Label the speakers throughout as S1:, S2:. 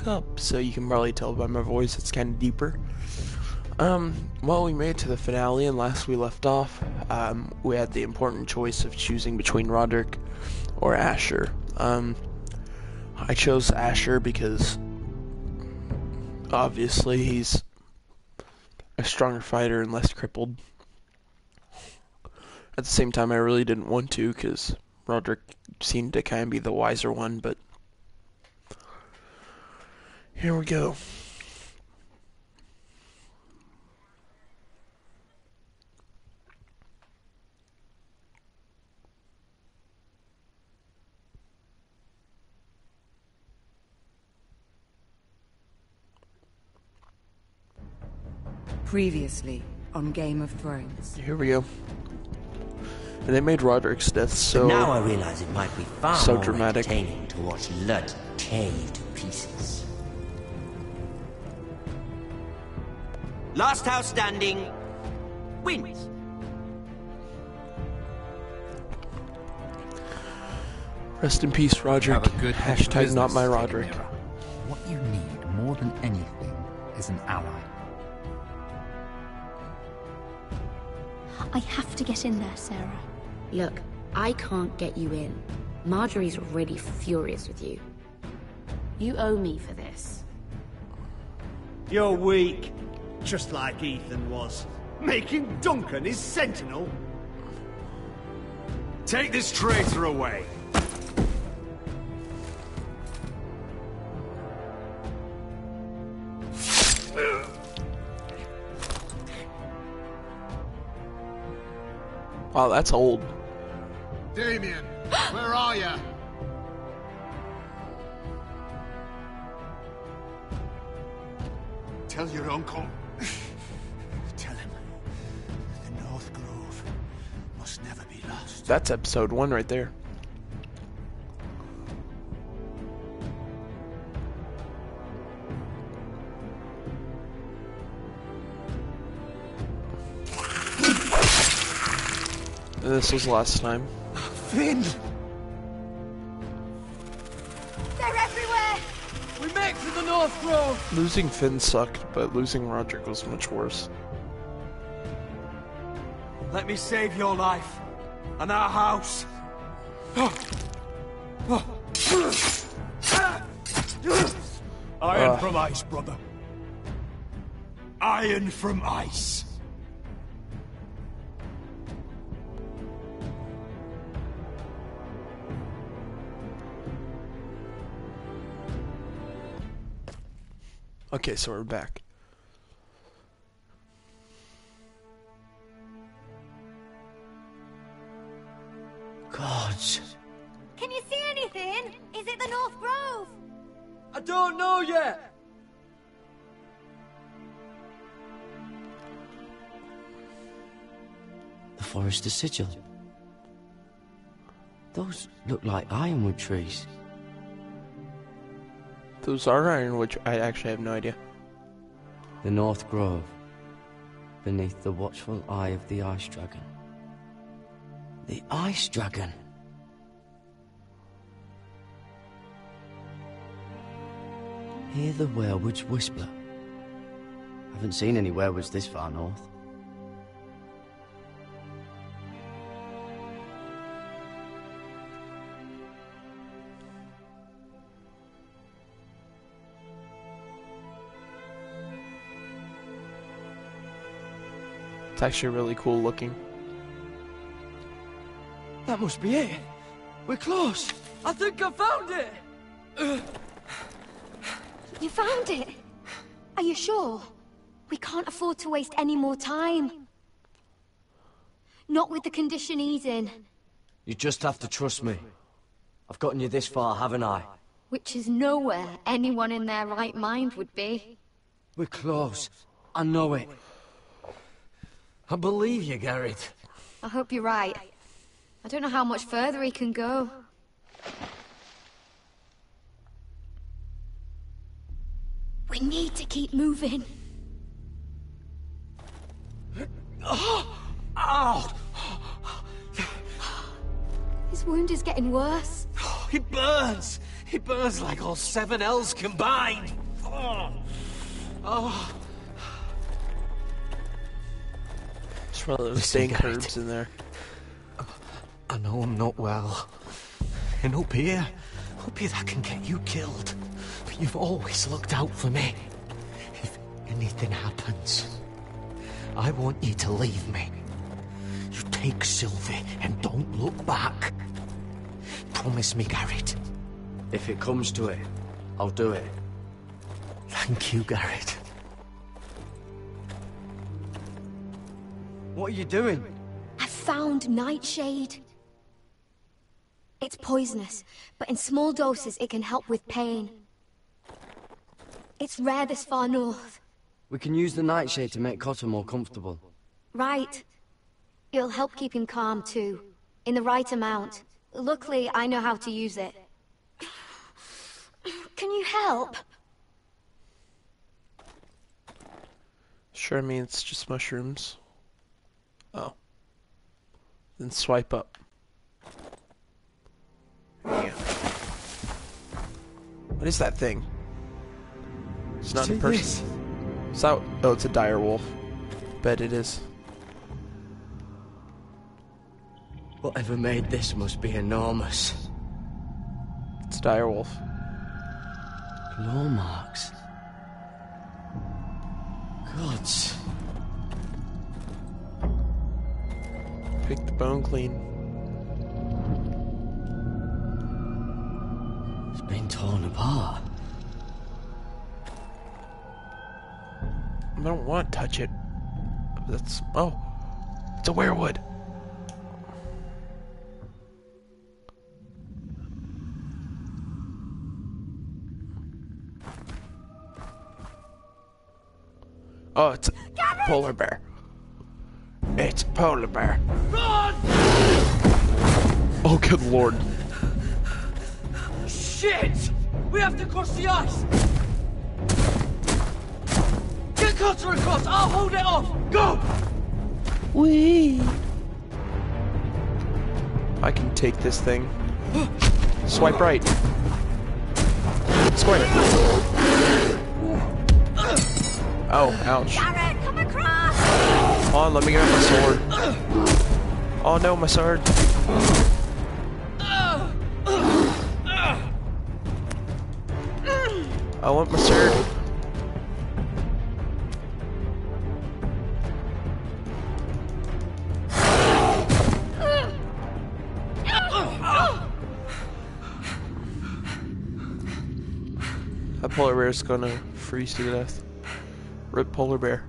S1: woke up, so you can probably tell by my voice it's kind of deeper. Well, we made it to the finale, and last we left off, we had the important choice of choosing between Roderick or Asher. I chose Asher because, obviously, he's a stronger fighter and less crippled. At the same time, I really didn't want to, because Roderick seemed to kind of be the wiser one, but here we go.
S2: Previously on Game of Thrones.
S1: Here we go. And they made Roderick's death so
S3: now I realize it might be far more
S1: dramatic.
S3: entertaining to watch Lud tear you to pieces. Last house standing wins.
S1: Rest in peace, Roderick.
S4: Have a good
S1: Hashtag not my Roderick.
S4: What you need more than anything is an ally.
S5: I have to get in there, Sarah.
S6: Look, I can't get you in. Marjorie's already furious with you. You owe me for this.
S7: You're weak. Just like Ethan was. Making Duncan his sentinel.
S8: Take this traitor away.
S1: Wow, that's old.
S8: Damien, where are you? Tell your uncle.
S7: Tell him the North Grove must never be lost.
S1: That's episode 1 right there. This was last time.
S7: Finn!
S5: They're everywhere!
S7: We make for the North Grove!
S1: Losing Finn sucked, but losing Roderick was much worse.
S7: Let me save your life. And our house. Iron from ice, brother. Iron from ice.
S1: Okay, so we're back.
S3: Gods.
S5: Can you see anything? Is it the North Grove?
S7: I don't know yet.
S3: The Forester Sigil. Those look like ironwood trees.
S1: Those are ironwood. I actually have no idea.
S3: The North Grove, beneath the watchful eye of the Ice Dragon. The Ice Dragon! Hear the werewolves whisper. Haven't seen any werewolves this far north.
S1: It's actually really cool looking.
S7: That must be it. We're close. I think I found it.
S5: You found it? Are you sure? We can't afford to waste any more time. Not with the condition he's in.
S9: You just have to trust me. I've gotten you this far, haven't I?
S5: Which is nowhere anyone in their right mind would be.
S9: We're close. I know it. I believe you, Gerrit.
S5: I hope you're right. I don't know how much further he can go. We need to keep moving.
S7: Ow!
S5: His wound is getting worse.
S7: It burns.
S9: It burns like all 7 hells combined. Oh.
S1: It's one of those
S9: Listen,
S1: dank
S9: Garrett.
S1: herbs in there.
S9: I know I'm not well. And up here that can get you killed. But you've always looked out for me. If anything happens, I want you to leave me. You take Sylvie and don't look back. Promise me, Garrett.
S3: If it comes to it, I'll do it.
S9: Thank you, Garrett.
S3: What are you doing?
S5: I found Nightshade. It's poisonous, but in small doses it can help with pain. It's rare this far north.
S3: We can use the nightshade to make Cotter more comfortable.
S5: Right. It'll help keep him calm too, in the right amount. Luckily, I know how to use it. Can you help?
S1: Sure, I mean, it's just mushrooms. Oh. Then swipe up. There you go. What is that thing? It's not a person. Is that... Oh, it's a dire wolf. Bet it is.
S3: Whatever made this must be enormous.
S1: It's a dire wolf.
S3: Claw marks. Gods.
S1: Pick the bone clean.
S3: It's been torn apart.
S1: I don't want to touch it. That's... Oh. It's a werewood. Oh, it's a polar bear. It's a polar bear.
S9: Run!
S1: Oh, good lord.
S9: Shit! We have to cross the ice! Get Cotter across! I'll hold it off! Go!
S1: Whee! I can take this thing. Swipe right. Square. Oh, ouch.
S5: Garrett, come across!
S1: Hold on, let me get my sword. Oh no, my sword. I want my sword. That polar bear is gonna freeze to death. Rip polar bear.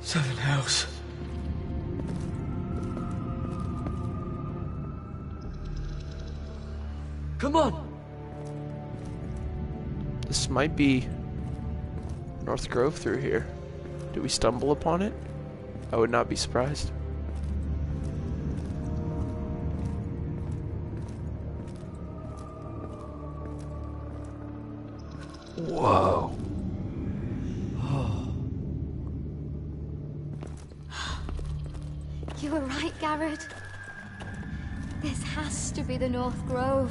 S3: Seven hells. Come on!
S1: This might be North Grove through here. Do we stumble upon it? I would not be surprised. Whoa.
S5: You were right, Garrett. This has to be the North Grove.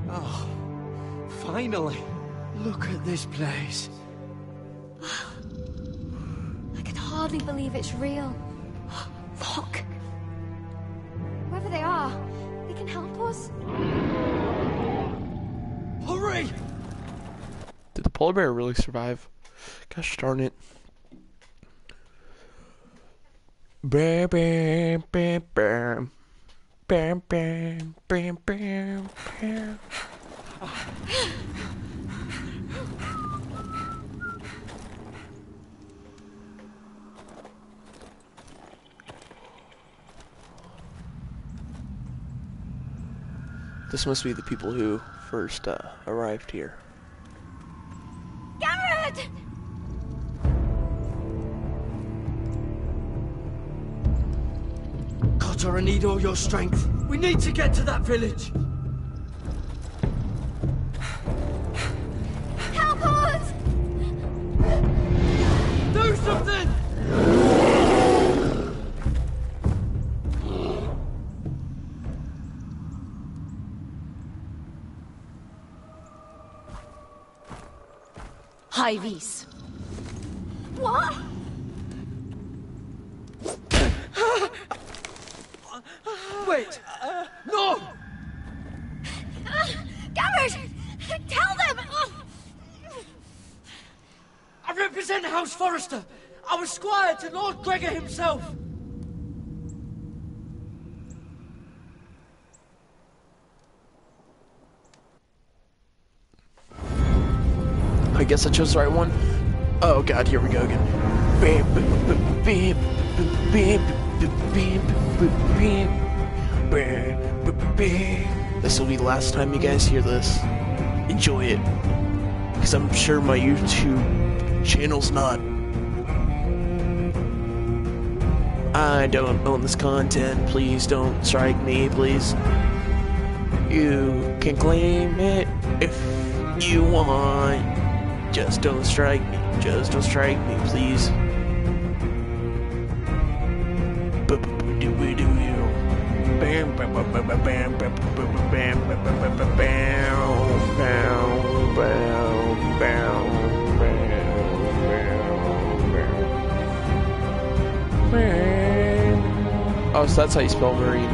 S9: Oh, finally.
S3: Look at this place.
S5: I can hardly believe it's real. Look. Whoever they are, they can help us.
S9: Hurry!
S1: Did the polar bear really survive? Gosh darn it. Bam, bam, bam, bam. Bam, bam, bam, bam, bam. This must be the people who first arrived here.
S5: Garrett!
S9: Cotter, I need all your strength. We need to get to that village.
S6: High Vis.
S5: What?
S9: Wait! No!
S5: Garrett! Tell them!
S9: I represent House Forrester. I was squire to Lord Gregor himself.
S1: I guess I chose the right one. Oh god, here we go again. This will be the last time you guys hear this. Enjoy it. Because I'm sure my YouTube channel's not. I don't own this content. Please don't strike me, please. You can claim it if you want. Just don't strike me. Just don't strike me, please. Oh, so that's how you spell marine.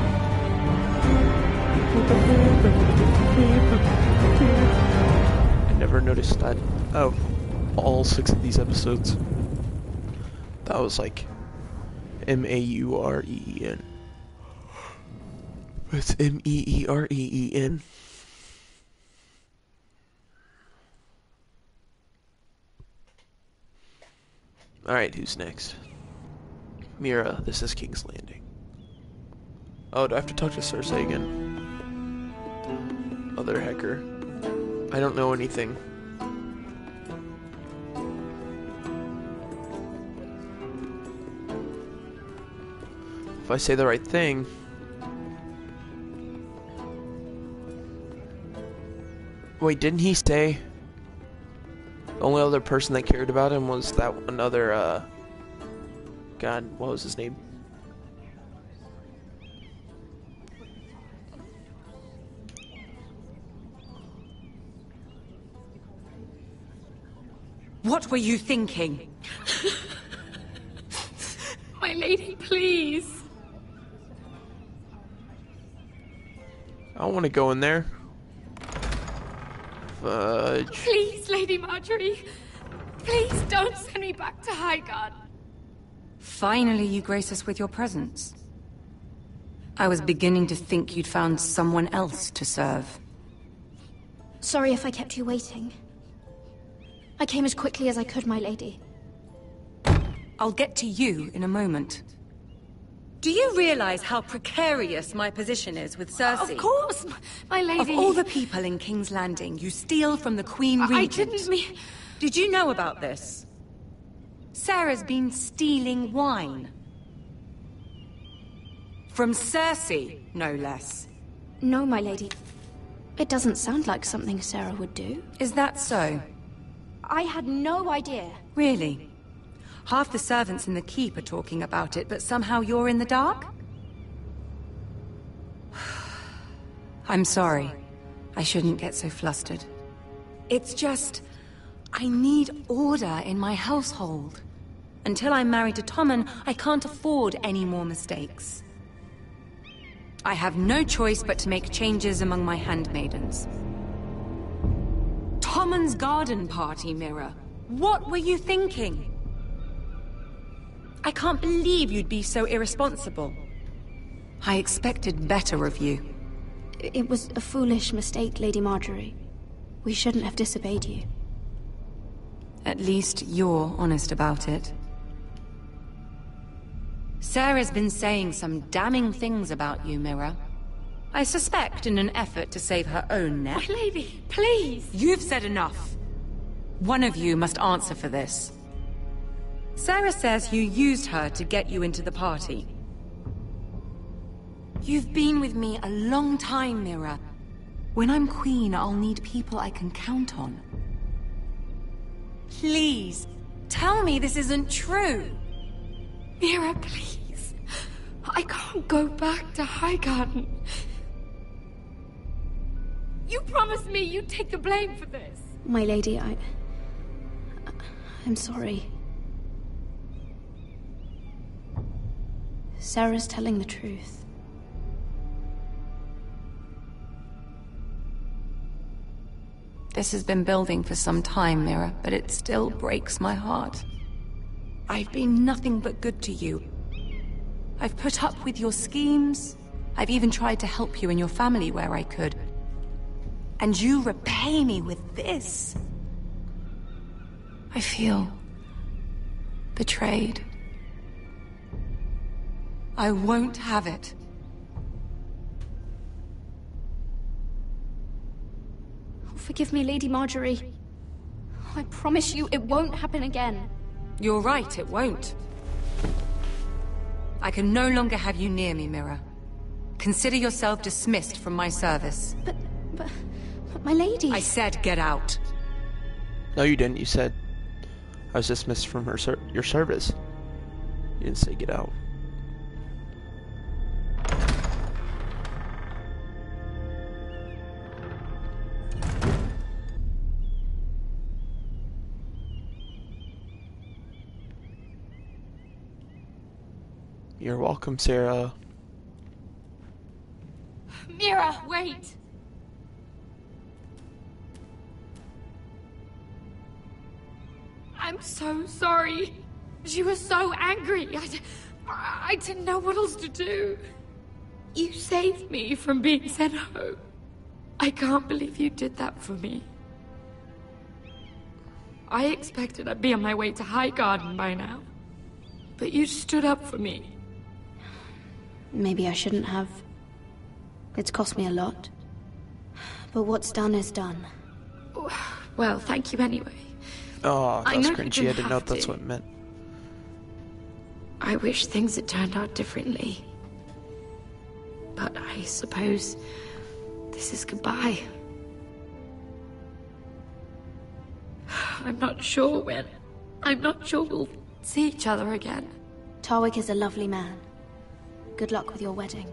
S1: I never noticed that. Oh, all 6 of these episodes. That was like M-A-U-R-E-E-N. It's M-E-E-R-E-E-N. Alright, who's next? Mira, this is King's Landing. Oh, do I have to talk to Cersei again? Other hacker. I don't know anything. If I say the right thing... Wait, didn't he say... The only other person that cared about him was that one other, God, what was his name?
S2: What were you thinking?
S6: My lady, please.
S1: I don't want to go in there. Fudge.
S6: Please, Lady Marjorie. Please don't send me back to Highgarden.
S2: Finally, you grace us with your presence. I was beginning to think you'd found someone else to serve.
S5: Sorry if I kept you waiting. I came as quickly as I could, my lady.
S2: I'll get to you in a moment. Do you realize how precarious my position is with Cersei?
S6: Of course, my lady.
S2: Of all the people in King's Landing, you steal from the Queen Regent.
S6: I didn't mean...
S2: Did you know about this? Sarah's been stealing wine. From Cersei, no less.
S5: No, my lady. It doesn't sound like something Sarah would do.
S2: Is that so?
S5: I had no idea.
S2: Really? Half the servants in the keep are talking about it, but somehow you're in the dark? I'm sorry. I shouldn't get so flustered. It's just... I need order in my household. Until I'm married to Tommen, I can't afford any more mistakes. I have no choice but to make changes among my handmaidens. Tommen's garden party, Mira. What were you thinking? I can't believe you'd be so irresponsible. I expected better of you.
S5: It was a foolish mistake, Lady Marjorie. We shouldn't have disobeyed you.
S2: At least you're honest about it. Sarah's been saying some damning things about you, Mira. I suspect in an effort to save her own neck.
S6: My lady, please.
S2: You've said enough. One of you must answer for this. Sarah says you used her to get you into the party. You've been with me a long time, Mira. When I'm queen, I'll need people I can count on. Please, tell me this isn't true.
S6: Mira, please. I can't go back to Highgarden. You promised me you'd take the blame for this.
S5: My lady,
S6: I'm sorry. Sarah's telling the truth.
S2: This has been building for some time, Mira, but it still breaks my heart. I've been nothing but good to you. I've put up with your schemes. I've even tried to help you and your family where I could. And you repay me with this. I feel betrayed. I won't have it.
S6: Forgive me, Lady Marjorie. I promise you it won't happen again.
S2: You're right, it won't. I can no longer have you near me, Mira. Consider yourself dismissed from my service.
S6: But my lady...
S2: I said get out.
S1: No, you didn't. You said I was dismissed from your service. You didn't say get out. You're welcome, Sarah.
S5: Mira, wait! I'm so sorry. She was so angry. I didn't know what else to do. You saved me from being sent home. I can't believe you did that for me. I expected I'd be on my way to Highgarden by now. But you stood up for me.
S6: Maybe I shouldn't have. It's cost me a lot. But what's done is done.
S5: Well, thank you anyway.
S1: Oh,
S5: I
S1: that's
S5: know you
S1: cringy. I
S5: didn't
S1: didn't know
S5: have
S1: that's
S5: to.
S1: what it meant.
S5: I wish things had turned out differently. But I suppose this is goodbye. I'm not sure when. I'm not sure we'll see each other again.
S6: Tarwick is a lovely man. Good luck with your wedding.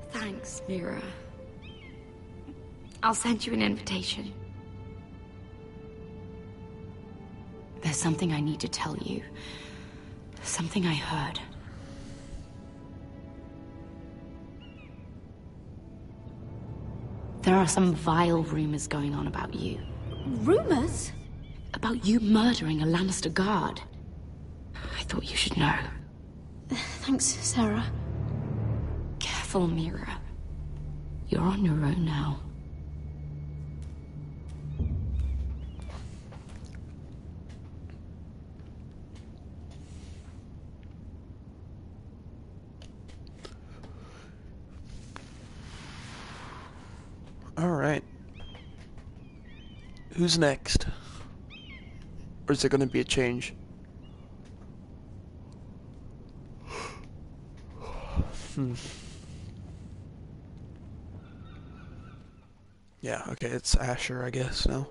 S5: Thanks, Mira. I'll send you an invitation.
S6: There's something I need to tell you. Something I heard. There are some vile rumors going on about you.
S5: Rumors?
S6: About you murdering a Lannister guard. I thought you should know. Thanks, Sarah.
S5: Careful, Mira.
S6: You're on your own now.
S1: Alright. Who's next? Or is there gonna be a change? Yeah, okay, it's Asher, I guess, now.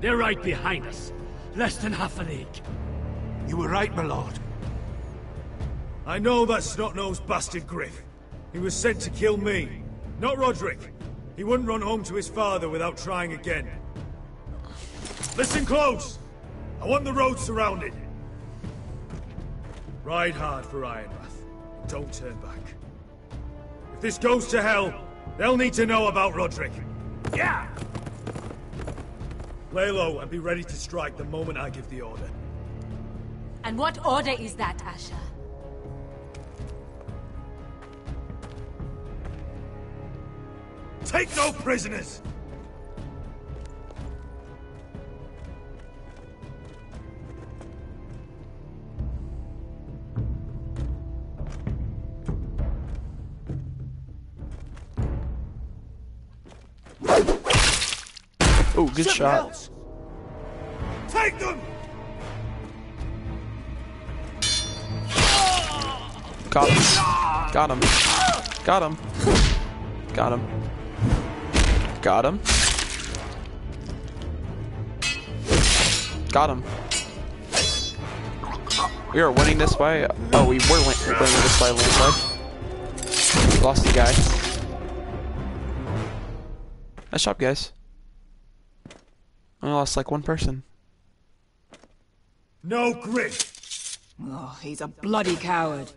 S7: They're right behind us. Less than half a league.
S8: You were right, my lord.
S7: I know that snot-nosed bastard Griff. He was sent to kill me, not Roderick. He wouldn't run home to his father without trying again. Listen close! I want the road surrounded. Ride hard for Ironrath. Don't turn back. If this goes to hell, they'll need to know about Roderick. Yeah! Lay low and be ready to strike the moment I give the order.
S2: And what order is that, Asher?
S7: Take no prisoners!
S1: Oh, good shot.
S7: Take them!
S1: Got him. Got him. Got him. Got him. Got him. Got him. We are winning this by... Oh, we were winning this by a landslide. lost the guy. Nice job, guys. Only lost like one person.
S7: No, Griff!
S10: Oh, he's a bloody coward.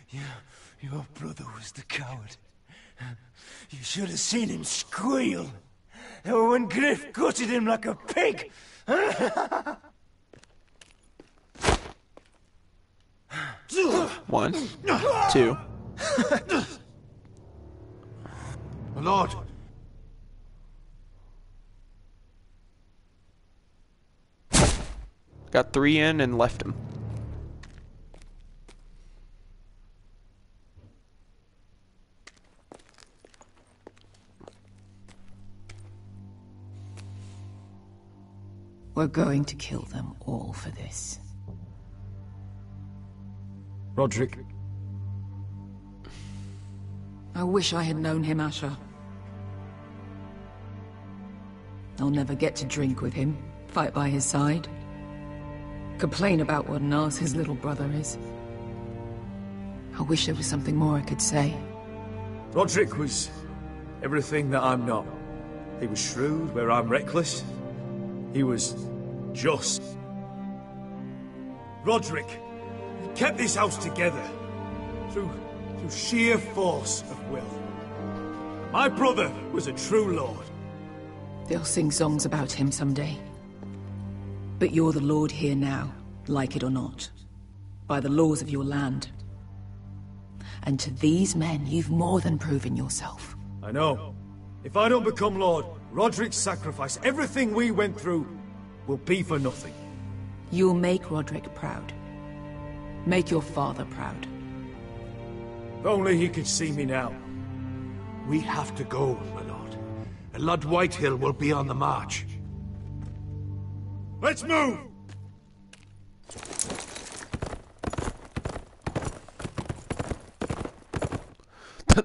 S8: Your brother was the coward. You should have seen him squeal. When Griff gutted him like a pig.
S1: 1, 2.
S8: My lord.
S1: Got 3 in and left him.
S10: We're going to kill them all for this.
S7: Roderick.
S10: I wish I had known him, Asher. I'll never get to drink with him, fight by his side, complain about what an arse his little brother is. I wish there was something more I could say.
S7: Roderick was everything that I'm not. He was shrewd where I'm reckless. He was just. Roderick, he kept this house together through sheer force of will. My brother was a true lord.
S10: They'll sing songs about him someday. But you're the lord here now, like it or not. By the laws of your land. And to these men, you've more than proven yourself.
S7: I know. If I don't become lord, Roderick's sacrifice, everything we went through, will be for nothing.
S10: You'll make Roderick proud. Make your father proud.
S7: If only he could see me now.
S8: We have to go, my lord. Lord Whitehill will be on the march.
S7: Let's move!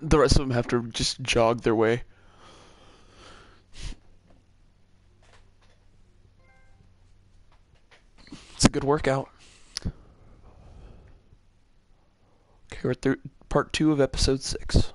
S1: The rest of them have to just jog their way. It's a good workout. Okay, we're through part 2 of episode 6.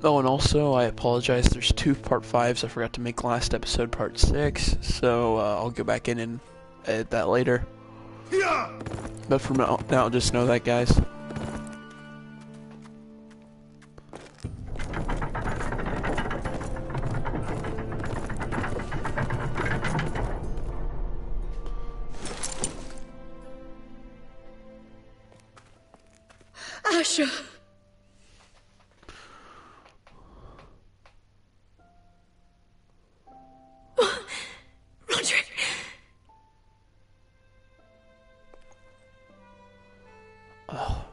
S1: Oh, and also, I apologize, there's 2 part 5s I forgot to make last episode part 6, so I'll go back in and edit that later. But for now, just know that, guys.
S5: Asher! Roderick!
S1: Oh.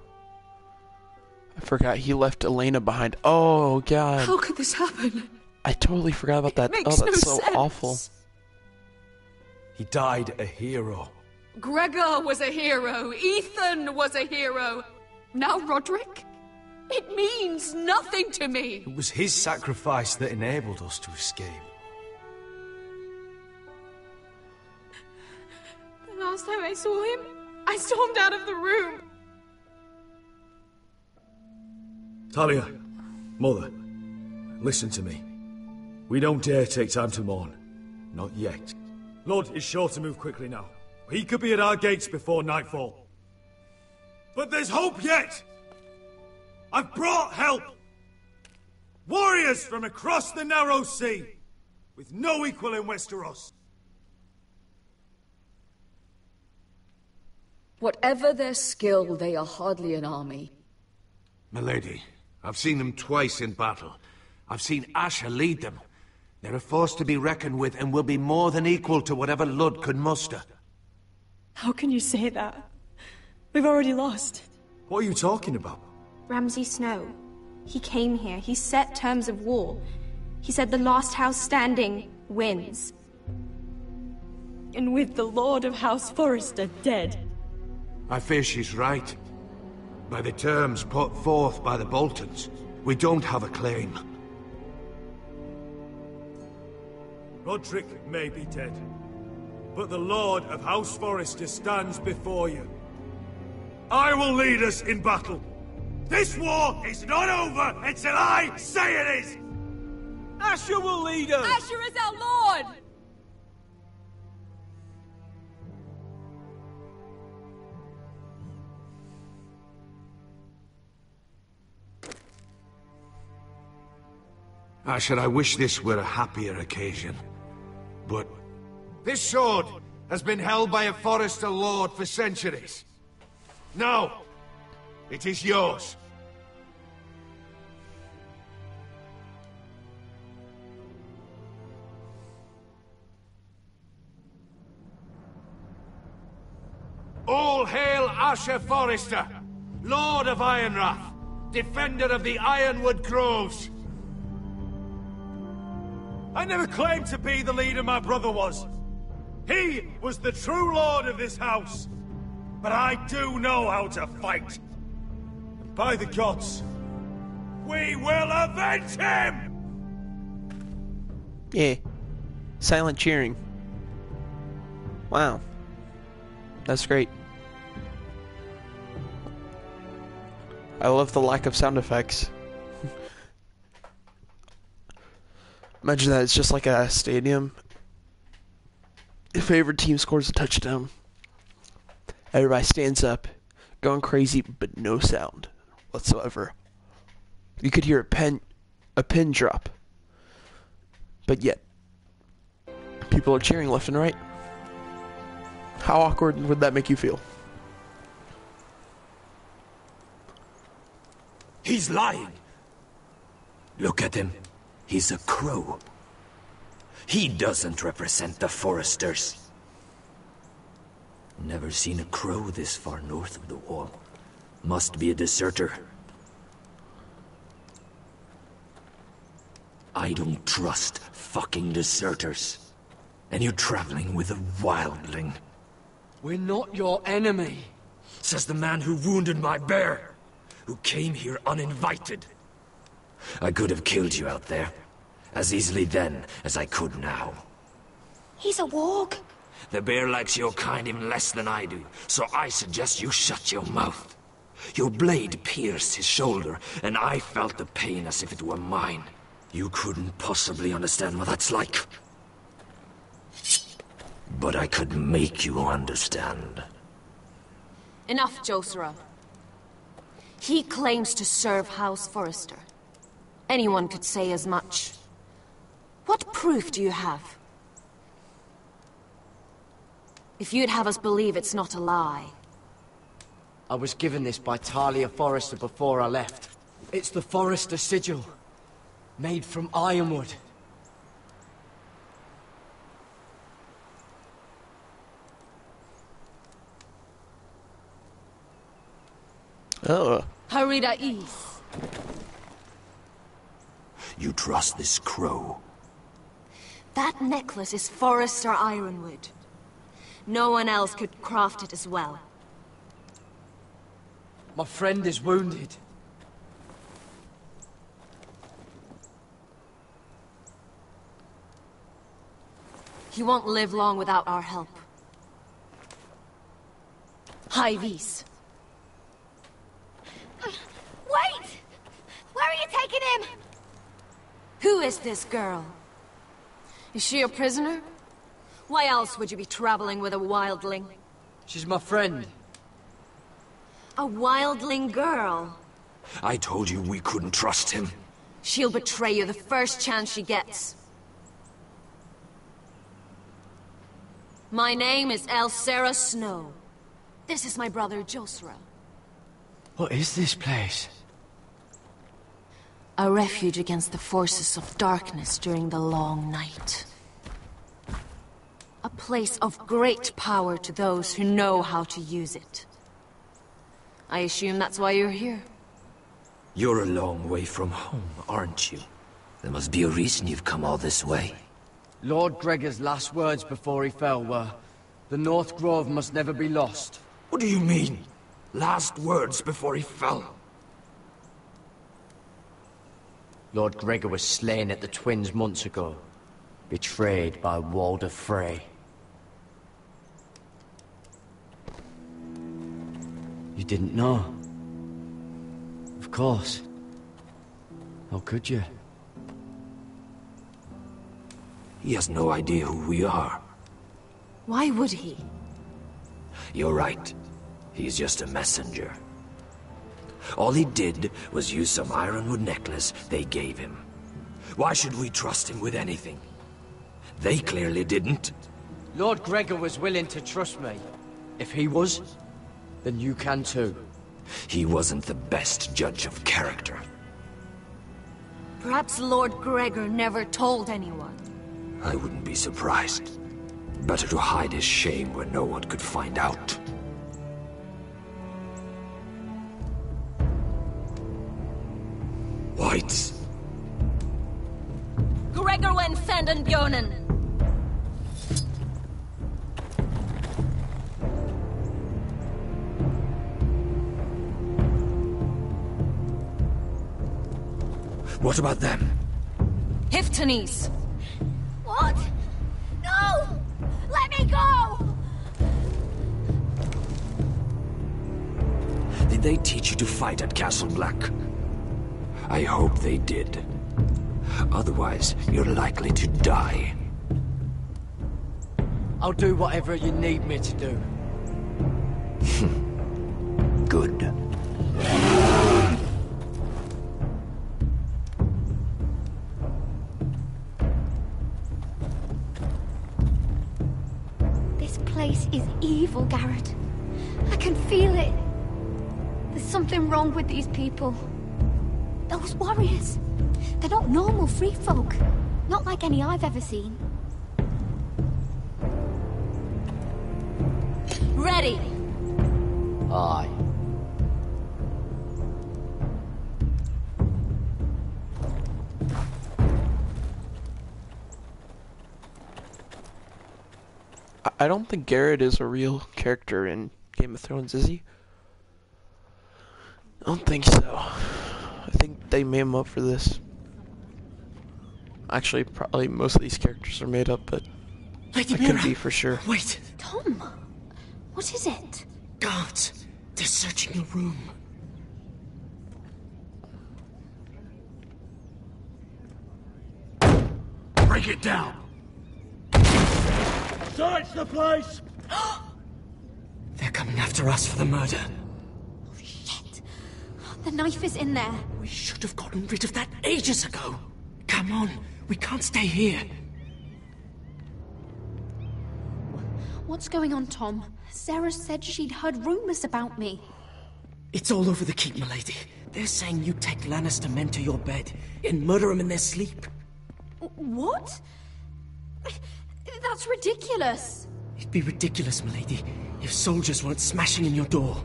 S1: I forgot he left Elena behind. Oh, God.
S5: How could this happen?
S1: I totally forgot about that.
S5: Makes
S1: Oh, that's
S5: no
S1: so
S5: sense.
S1: awful.
S7: He died a hero.
S5: Gregor was a hero. Ethan was a hero. Now Roderick? It means nothing to me.
S7: It was his sacrifice that enabled us to escape.
S5: The last time I saw him, I stormed out of the room.
S7: Talia, Mother, listen to me. We don't dare take time to mourn. Not yet. Lord is sure to move quickly now. He could be at our gates before nightfall. But there's hope yet! I've brought help! Warriors from across the narrow sea, with no equal in Westeros.
S11: Whatever their skill, they are hardly an army.
S8: Milady, I've seen them twice in battle. I've seen Asher lead them. They're a force to be reckoned with and will be more than equal to whatever Lud could muster.
S12: How can you say that? We've already lost.
S7: What are you talking about?
S13: Ramsay Snow. He came here. He set terms of war. He said the last house standing wins.
S12: And with the Lord of House Forrester dead,
S8: I fear she's right. By the terms put forth by the Boltons, we don't have a claim.
S7: Roderick may be dead, but the Lord of House Forrester stands before you. I will lead us in battle. This war is not over until I say it is!
S9: Asher will lead us!
S12: Asher is our lord!
S8: Asher, I wish this were a happier occasion. But this sword has been held by a Forrester lord for centuries. Now, it is yours. All hail Asher Forrester, Lord of Ironrath, defender of the Ironwood Groves.
S7: I never claimed to be the leader my brother was. He was the true lord of this house. But I do know how to fight. And by the gods, we will avenge him!
S1: Yeah. Silent cheering. Wow. That's great. I love the lack of sound effects. Imagine that, it's just like a stadium. Your favorite team scores a touchdown. Everybody stands up, going crazy, but no sound whatsoever. You could hear a pin drop. But yet, people are cheering left and right. How awkward would that make you feel?
S14: He's lying. Look at him. He's a crow. He doesn't represent the Forresters. Never seen a crow this far north of the wall. Must be a deserter. I don't trust fucking deserters. And you're traveling with a wildling.
S3: We're not your enemy,
S14: says the man who wounded my bear, who came here uninvited. I could have killed you out there, as easily then as I could now.
S13: He's a warg.
S14: The bear likes your kind even less than I do, so I suggest you shut your mouth. Your blade pierced his shoulder, and I felt the pain as if it were mine. You couldn't possibly understand what that's like. But I could make you understand.
S15: Enough, Josera. He claims to serve House Forrester. Anyone could say as much. What proof do you have? If you'd have us believe it's not a lie.
S3: I was given this by Talia Forrester before I left. It's the Forrester sigil, made from ironwood.
S1: Oh.
S15: Harida East.
S14: You trust this crow?
S15: That necklace is Forrester Ironwood. No one else could craft it as well.
S3: My friend is wounded.
S15: He won't live long without our help. Hyvis.
S13: Wait! Where are you taking him?
S15: Who is this girl? Is she a prisoner? Why else would you be traveling with a wildling?
S3: She's my friend.
S15: A wildling girl?
S14: I told you we couldn't trust him.
S15: She'll betray you the first chance she gets. My name is Elsera Snow. This is my brother Josera.
S3: What is this place?
S15: A refuge against the forces of darkness during the long night. A place of great power to those who know how to use it. I assume that's why you're here.
S14: You're a long way from home, aren't you? There must be a reason you've come all this way.
S3: Lord Gregor's last words before he fell were, "The North Grove must never be lost."
S14: What do you mean? Last words before he fell.
S3: Lord Gregor was slain at the Twins months ago, betrayed by Walder Frey. You didn't know? Of course. How could you?
S14: He has no idea who we are.
S15: Why would he?
S14: You're right. He's just a messenger. All he did was use some ironwood necklace they gave him. Why should we trust him with anything? They clearly didn't.
S3: Lord Gregor was willing to trust me. If he was, then you can too.
S14: He wasn't the best judge of character.
S15: Perhaps Lord Gregor never told anyone.
S14: I wouldn't be surprised. Better to hide his shame where no one could find out. Whites.
S15: Gregor went Fanden Bjornen.
S14: What about them?
S15: Hiftanes.
S5: What? No! Let me go!
S14: Did they teach you to fight at Castle Black? I hope they did. Otherwise, you're likely to die.
S3: I'll do whatever you need me to do.
S14: Good.
S5: This place is evil, Garrett. I can feel it. There's something wrong with these people. Those warriors. They're not normal free folk. Not like any I've ever seen.
S15: Ready.
S3: Aye.
S1: I don't think Garrett is a real character in Game of Thrones, is he? I don't think so. I think they made him up for this. Actually, probably most of these characters are made up, but
S9: Lady
S1: I
S9: Mira,
S1: couldn't be for sure.
S9: Wait!
S5: Tom! What is it?
S9: Guards! They're searching your room.
S7: Break it down! Search the place!
S9: They're coming after us for the murder.
S5: Oh, shit. The knife is in there.
S9: We should have gotten rid of that ages ago. Come on, we can't stay here.
S5: What's going on, Tom? Sarah said she'd heard rumors about me.
S9: It's all over the keep, milady. They're saying you take Lannister men to your bed and murder them in their sleep.
S5: What? That's ridiculous.
S9: It'd be ridiculous, milady, if soldiers weren't smashing in your door.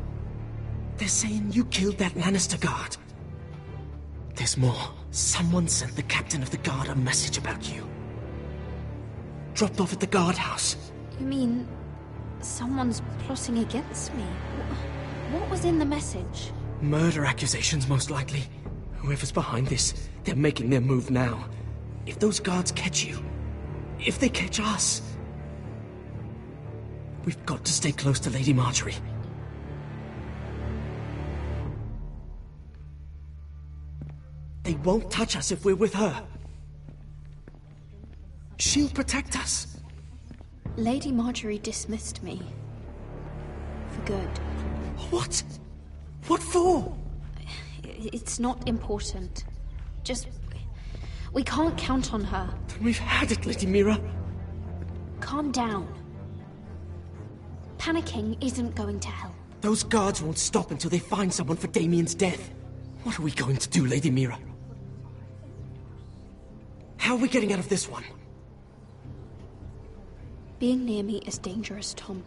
S9: They're saying you killed that Lannister guard. There's more. Someone sent the captain of the guard a message about you. Dropped off at the guardhouse.
S5: You mean someone's plotting against me? What was in the message?
S9: Murder accusations, most likely. Whoever's behind this, they're making their move now. If those guards catch you, if they catch us, we've got to stay close to Lady Marjorie. They won't touch us if we're with her. She'll protect us.
S5: Lady Marjorie dismissed me. For good.
S9: What? What for?
S5: It's not important. Just... we can't count on her.
S9: Then we've had it, Lady Mira.
S5: Calm down. Panicking isn't going to help.
S9: Those guards won't stop until they find someone for Damien's death. What are we going to do, Lady Mira? How are we getting out of this one?
S5: Being near me is dangerous, Tom.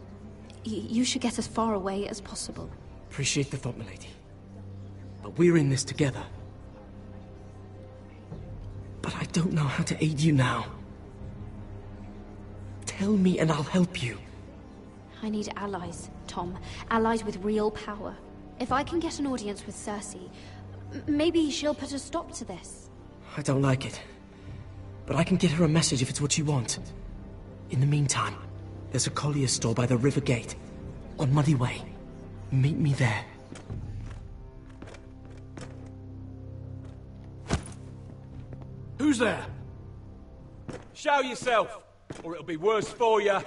S5: You should get as far away as possible.
S9: Appreciate the thought, milady. But we're in this together. But I don't know how to aid you now. Tell me and I'll help you.
S6: I need allies, Tom. Allies with real power. If I can get an audience with Cersei, maybe she'll put a stop to this.
S3: I don't like it. But I can get her a message if it's what you want. In the meantime, there's a collier's store by the river gate. On Muddy Way. Meet me there.
S16: Who's there? Show yourself, or it'll be worse for you.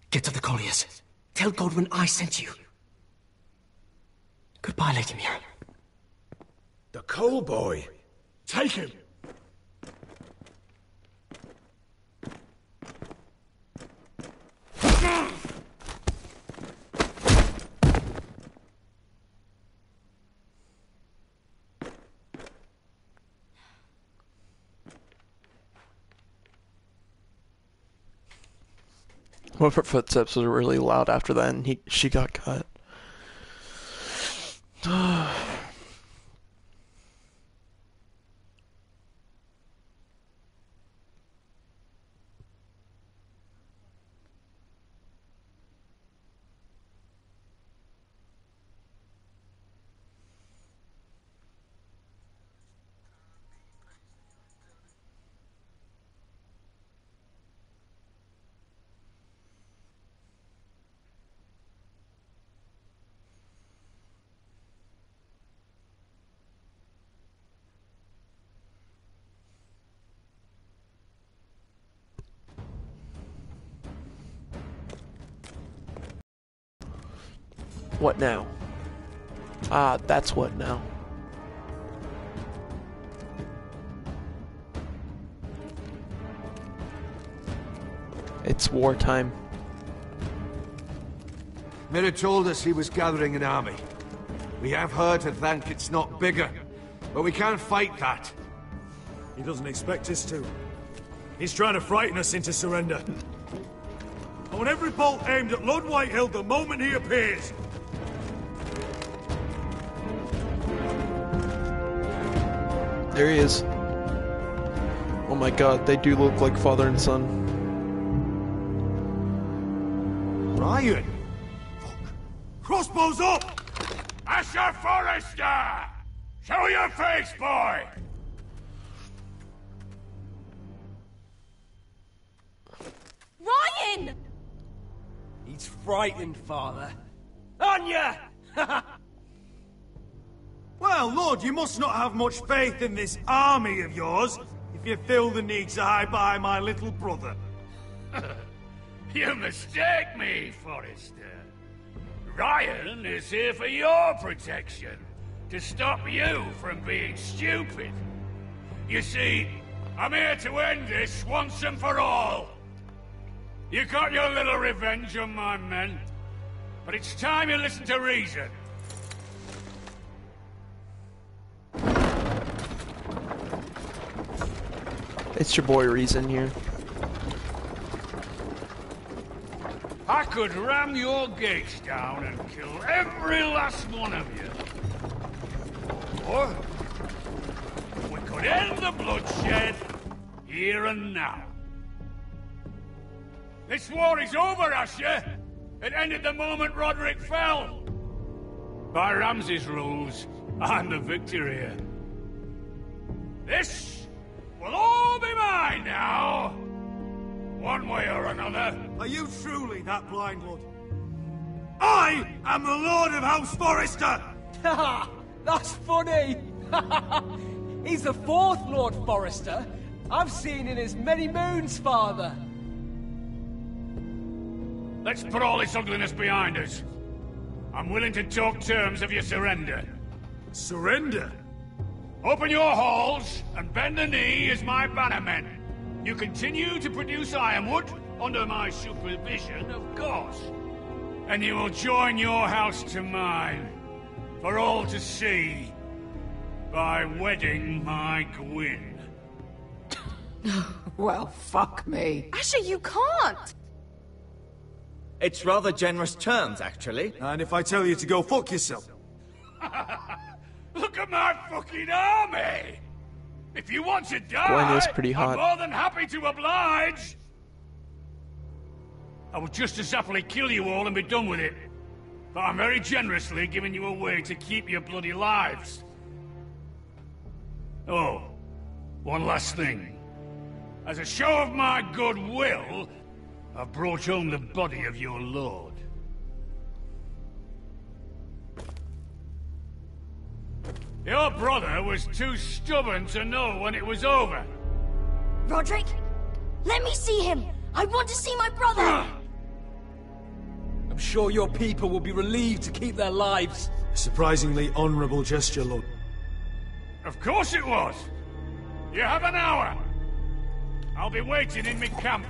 S3: Get to the colliers. Tell Godwyn I sent you. Goodbye, Lady Mira.
S16: The Cole boy. Take him.
S1: One of her footsteps was really loud after that, and she got cut. What now? Ah, that's what now. It's wartime.
S8: Mira told us he was gathering an army. We have her to thank it's not bigger, but we can't fight that.
S7: He doesn't expect us to. He's trying to frighten us into surrender. I want every bolt aimed at Lord Whitehill the moment he appears.
S1: There he is. Oh my god, they do look like father and son.
S7: Ryan! Fuck. Crossbows up!
S17: Asher Forrester! Show your face, boy!
S13: Ryan!
S16: He's frightened, father. Aren't ya?
S7: Well, Lord, you must not have much faith in this army of yours, if you feel the need to hide behind my little brother.
S17: You mistake me, Forrester. Ryan is here for your protection, to stop you from being stupid. You see, I'm here to end this once and for all. You got your little revenge on my men, but it's time you listen to reason.
S1: It's your boy Reason here.
S17: I could ram your gates down and kill every last one of you. Or we could end the bloodshed here and now. This war is over, Asher. It ended the moment Roderick fell. By Ramsay's rules, I'm the victor here. This will all be mine now. One way or another.
S7: Are you truly that blind, Lord? I am the Lord of House Forrester!
S16: Ha! That's funny! He's the fourth Lord Forrester I've seen in as many moons, father.
S17: Let's put all this ugliness behind us. I'm willing to talk terms of your surrender.
S7: Surrender?
S17: Open your halls and bend the knee as my bannermen. You continue to produce ironwood under my supervision, of course. And you will join your house to mine, for all to see, by wedding my Gwyn.
S10: Well, fuck me.
S13: Asher, you can't!
S18: It's rather generous terms, actually.
S7: And if I tell you to go fuck yourself?
S17: Look at my fucking army! If you want to die,
S1: Gwen is pretty hot.
S17: I'm more than happy to oblige. I would just as happily kill you all and be done with it. But I'm very generously giving you a way to keep your bloody lives. Oh, one last thing. As a show of my goodwill, I've brought home the body of your lord. Your brother was too stubborn to know when it was over.
S19: Roderick? Let me see him! I want to see my brother!
S16: I'm sure your people will be relieved to keep their lives.
S7: A surprisingly honorable gesture, Lord.
S17: Of course it was! You have an hour! I'll be waiting in mid-camp.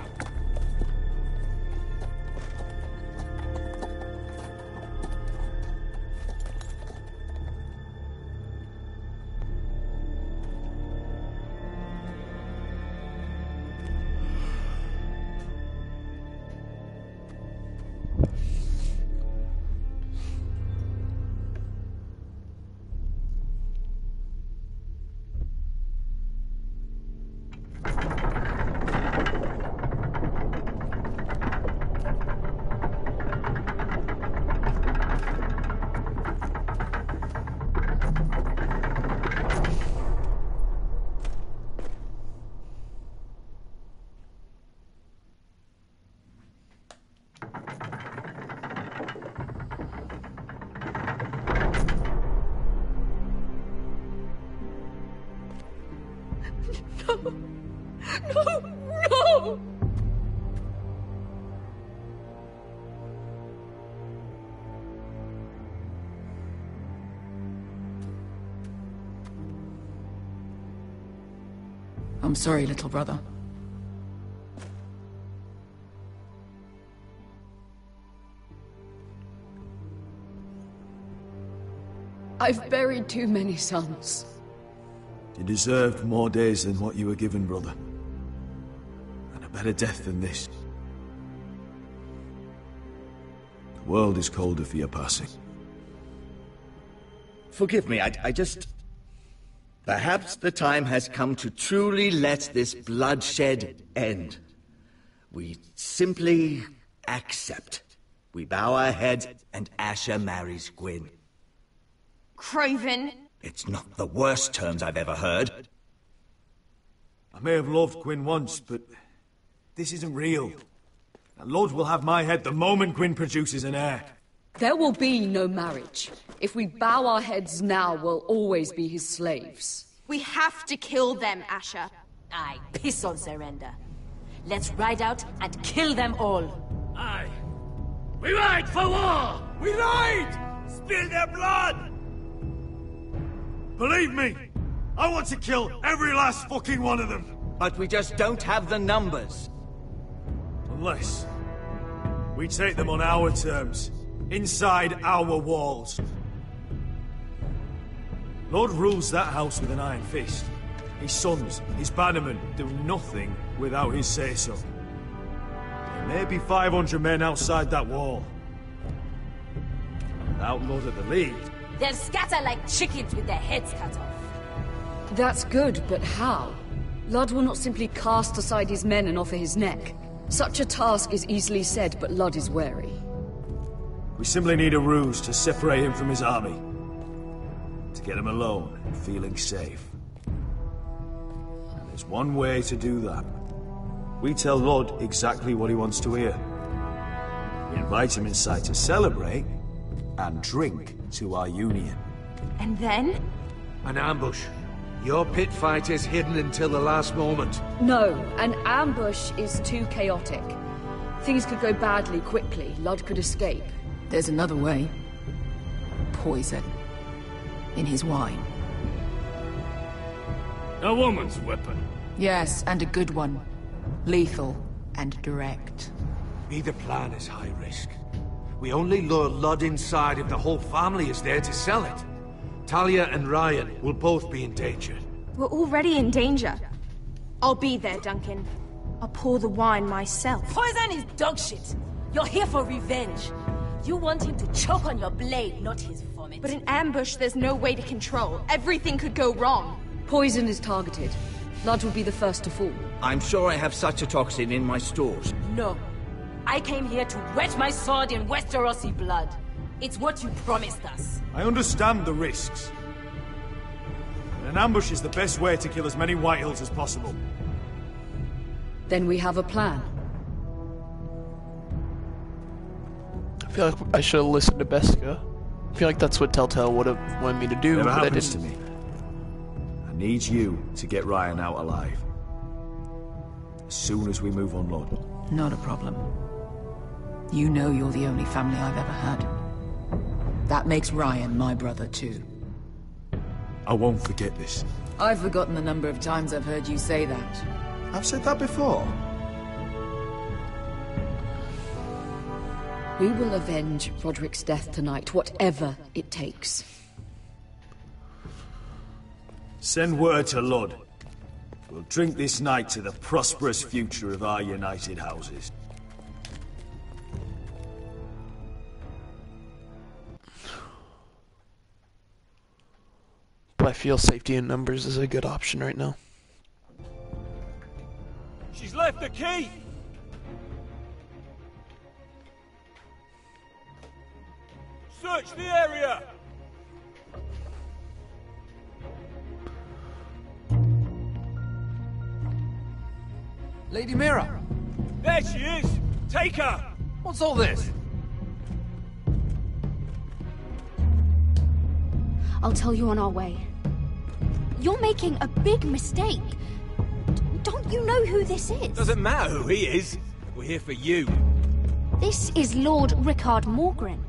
S11: No!
S10: I'm sorry, little brother.
S11: I've buried too many sons.
S7: You deserved more days than what you were given, brother. And a better death than this. The world is colder for your passing.
S18: Forgive me, I just... Perhaps the time has come to truly let this bloodshed end. We simply accept. We bow our heads and Asher marries Gwyn.
S13: Craven!
S18: It's not the worst terms I've ever heard.
S7: I may have loved Gwyn once, but this isn't real. And Lord will have my head the moment Gwyn produces an heir.
S11: There will be no marriage. If we bow our heads now, we'll always be his slaves.
S13: We have to kill them, Asher.
S15: Aye, piss on surrender. Let's ride out and kill them all.
S17: Aye. We ride for war! We ride! Spill their blood!
S7: Believe me, I want to kill every last fucking one of them.
S18: But we just don't have the numbers.
S7: Unless we take them on our terms, inside our walls. Lord rules that house with an iron fist. His sons, his bannermen, do nothing without his say-so. There may be 500 men outside that wall. Without Lord of the League,
S15: They'll scatter like chickens with their heads cut off.
S11: That's good, but how? Ludd will not simply cast aside his men and offer his neck. Such a task is easily said, but Ludd is wary.
S7: we simply need a ruse to separate him from his army. To get him alone and feeling safe. And there's one way to do that. We tell Lord exactly what he wants to hear. We invite him inside to celebrate and drink to our union.
S13: And then?
S8: An ambush. Your pit fight is hidden until the last moment.
S11: No, an ambush is too chaotic. Things could go badly quickly. Ludd could escape.
S10: There's another way. Poison. In his wine.
S17: A woman's weapon.
S10: Yes, and a good one. Lethal and direct.
S8: Neither plan is high risk. We only lure Ludd inside if the whole family is there to sell it. Talia and Ryan will both be in danger.
S13: We're already in danger. I'll be there, Duncan. I'll pour the wine myself.
S15: Poison is dog shit. You're here for revenge. You want him to choke on your blade, not his vomit.
S13: But in ambush, there's no way to control. Everything could go wrong.
S11: Poison is targeted. Blood will be the first to fall.
S18: I'm sure I have such a toxin in my stores.
S20: No. I came here to wet my sword in Westerosi blood. It's what you promised us.
S7: I understand the risks. An ambush is the best way to kill as many Whitehills as possible.
S11: Then we have a plan.
S1: I feel like I should have listened to Beskha. I feel like that's what Telltale would have wanted me to do,
S7: Never
S1: but I
S7: happens
S1: didn't.
S7: to me. I need you to get Ryan out alive. As soon as we move on, Lord.
S10: Not a problem. You know you're the only family I've ever had. That makes Ryan my brother too.
S7: I won't forget this.
S10: I've forgotten the number of times I've heard you say that.
S7: I've said that before.
S11: We will avenge Roderick's death tonight, whatever it takes.
S7: Send word to Lud. We'll drink this night to the prosperous future of our united houses.
S1: But I feel safety in numbers is a good option right now.
S16: She's left the key! Search the area!
S21: Lady Mira!
S16: There she is! Take her!
S21: What's all this?
S13: I'll tell you on our way. You're making a big mistake. Don't you know who this is?
S16: Doesn't matter who he is. We're here for you.
S13: This is Lord Rickard Morgren,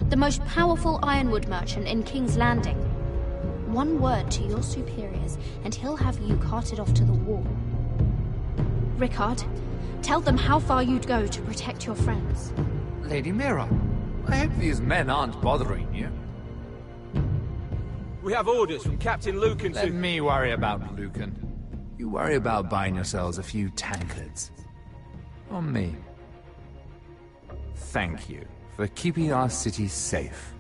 S13: the most powerful ironwood merchant in King's Landing. One word to your superiors, and he'll have you carted off to the wall. Rickard, tell them how far you'd go to protect your friends.
S21: Lady Mira, I hope these men aren't bothering you.
S16: We have orders from Captain Lucan to...
S21: Let me worry about Lucan. You worry about buying yourselves a few tankards. On me. Thank you for keeping our city safe.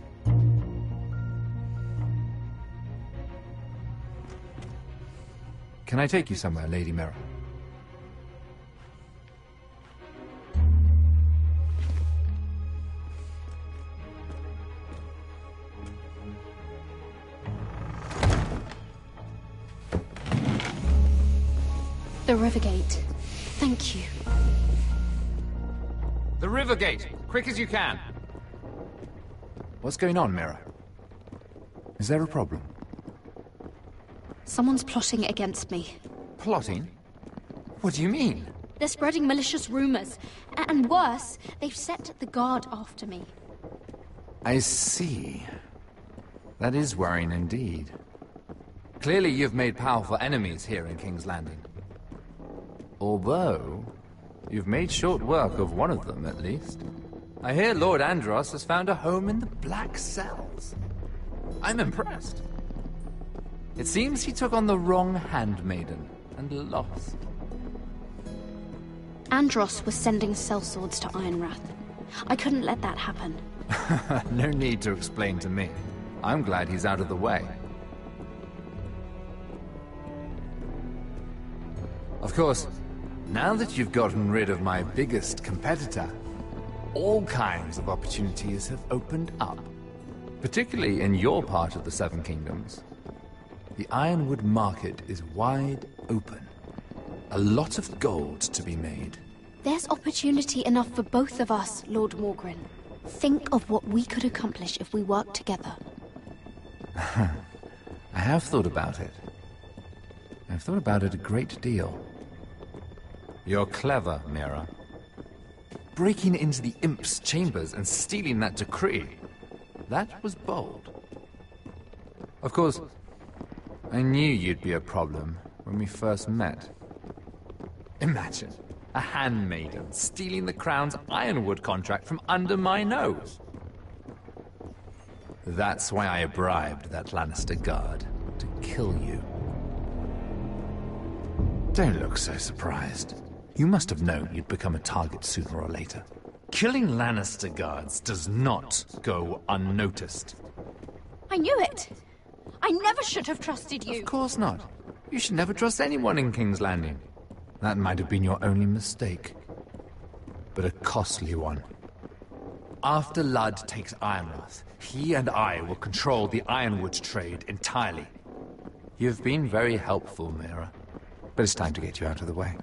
S21: Can I take you somewhere, Lady Mira?
S13: The Rivergate. Thank you.
S21: The Rivergate! Quick as you can! What's going on, Mira? Is there a problem?
S13: Someone's plotting against me.
S21: Plotting? What do you mean?
S13: They're spreading malicious rumors. And worse, they've set the guard after me.
S21: I see. That is worrying indeed. Clearly you've made powerful enemies here in King's Landing. Although, you've made short work of one of them, at least. I hear Lord Andros has found a home in the Black Cells. I'm impressed. It seems he took on the wrong handmaiden and lost.
S13: Andros was sending sellswords to Ironrath. I couldn't let that happen.
S21: No need to explain to me. I'm glad he's out of the way. Of course, now that you've gotten rid of my biggest competitor, all kinds of opportunities have opened up. Particularly in your part of the Seven Kingdoms. The Ironwood market is wide open. A lot of gold to be made.
S13: There's opportunity enough for both of us, Lord Morgren. Think of what we could accomplish if we worked together.
S21: I have thought about it. I've thought about it a great deal. You're clever, Mira. Breaking into the Imp's chambers and stealing that decree. That was bold. Of course, I knew you'd be a problem when we first met. Imagine a handmaiden stealing the Crown's Ironwood contract from under my nose. That's why I bribed that Lannister guard to kill you. Don't look so surprised. You must have known you'd become a target sooner or later. Killing Lannister guards does not go unnoticed.
S13: I knew it. I never should have trusted you.
S21: Of course not. You should never trust anyone in King's Landing. That might have been your only mistake. But a costly one. After Ludd takes Ironrath, he and I will control the ironwood trade entirely. You've been very helpful, Mira. But it's time to get you out of the way.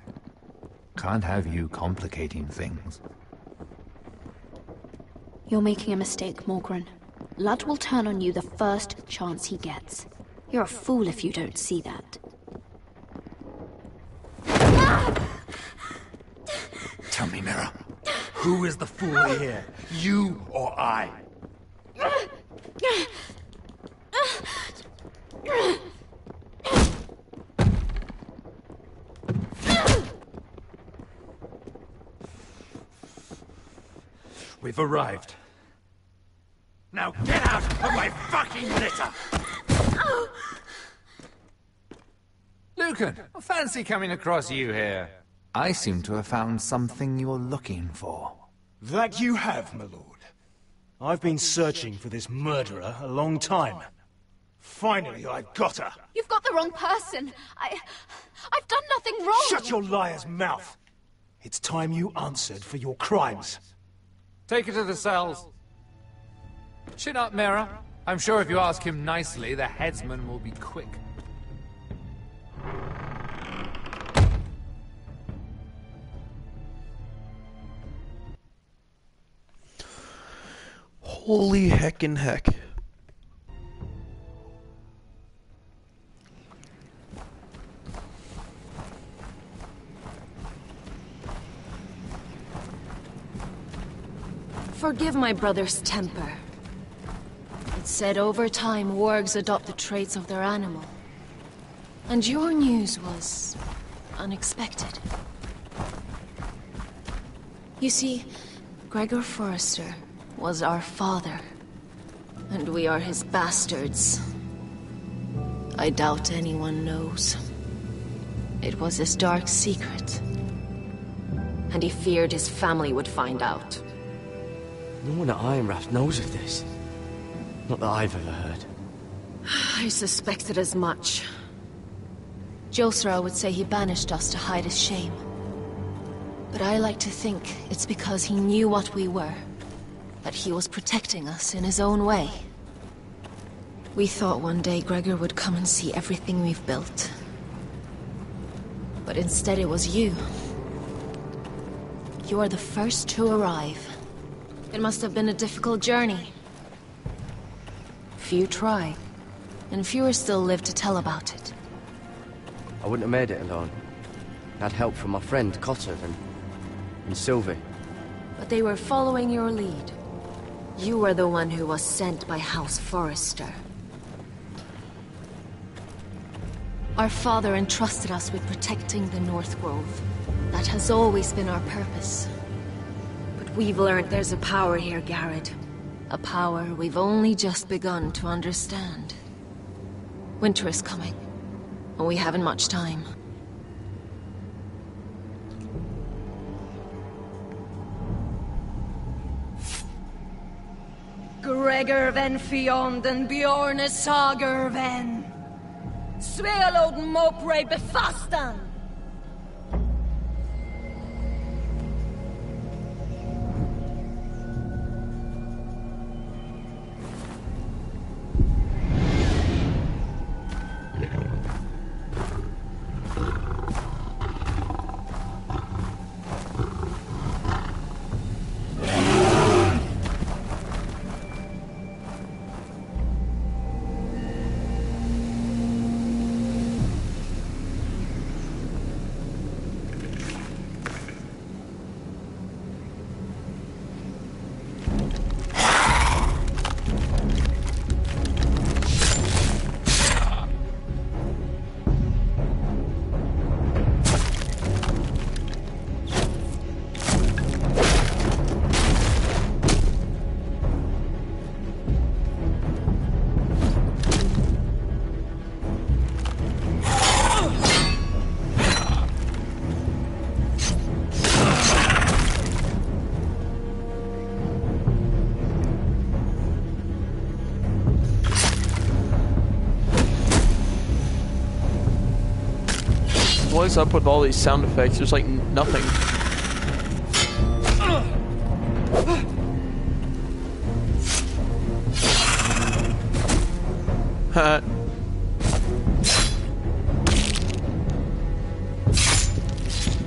S21: Can't have you complicating things.
S13: You're making a mistake, Morgryn. Ludd will turn on you the first chance he gets. You're a fool if you don't see that.
S21: Tell me, Mira, who is the fool here? You or I? We've arrived. Now get out of my fucking litter! Lucan, I fancy coming across you here. I seem to have found something you're looking for.
S4: That you have, my lord. I've been searching for this murderer a long time. Finally, I've got her.
S13: You've got the wrong person. I've done nothing wrong.
S4: Shut your liar's mouth. It's time you answered for your crimes.
S21: Take her to the cells. Chin up, Mira. I'm sure if you ask him nicely, the headsman will be quick.
S1: Holy heckin' heck.
S15: Forgive my brother's temper. It's said over time wargs adopt the traits of their animal. And your news was unexpected. You see, Gregor Forrester was our father, and we are his bastards. I doubt anyone knows. It was his dark secret, and he feared his family would find out.
S3: No one at Ironrath knows of this. Not that I've ever heard.
S15: I suspected as much. Josra would say he banished us to hide his shame. But I like to think it's because he knew what we were. That he was protecting us in his own way. We thought one day Gregor would come and see everything we've built. But instead it was you. You are the first to arrive. It must have been a difficult journey. Few tried, and fewer still live to tell about it.
S3: I wouldn't have made it alone. I had help from my friend Cotter and Sylvie.
S15: But they were following your lead. You were the one who was sent by House Forrester. Our father entrusted us with protecting the North Grove. That has always been our purpose. But we've learned there's a power here, Garrett. A power we've only just begun to understand. Winter is coming, and we haven't much time.
S20: Gregor ven Fionden Bjorne Sager ven. Svealoden Mopre befastan.
S1: What is up with all these sound effects? There's like nothing.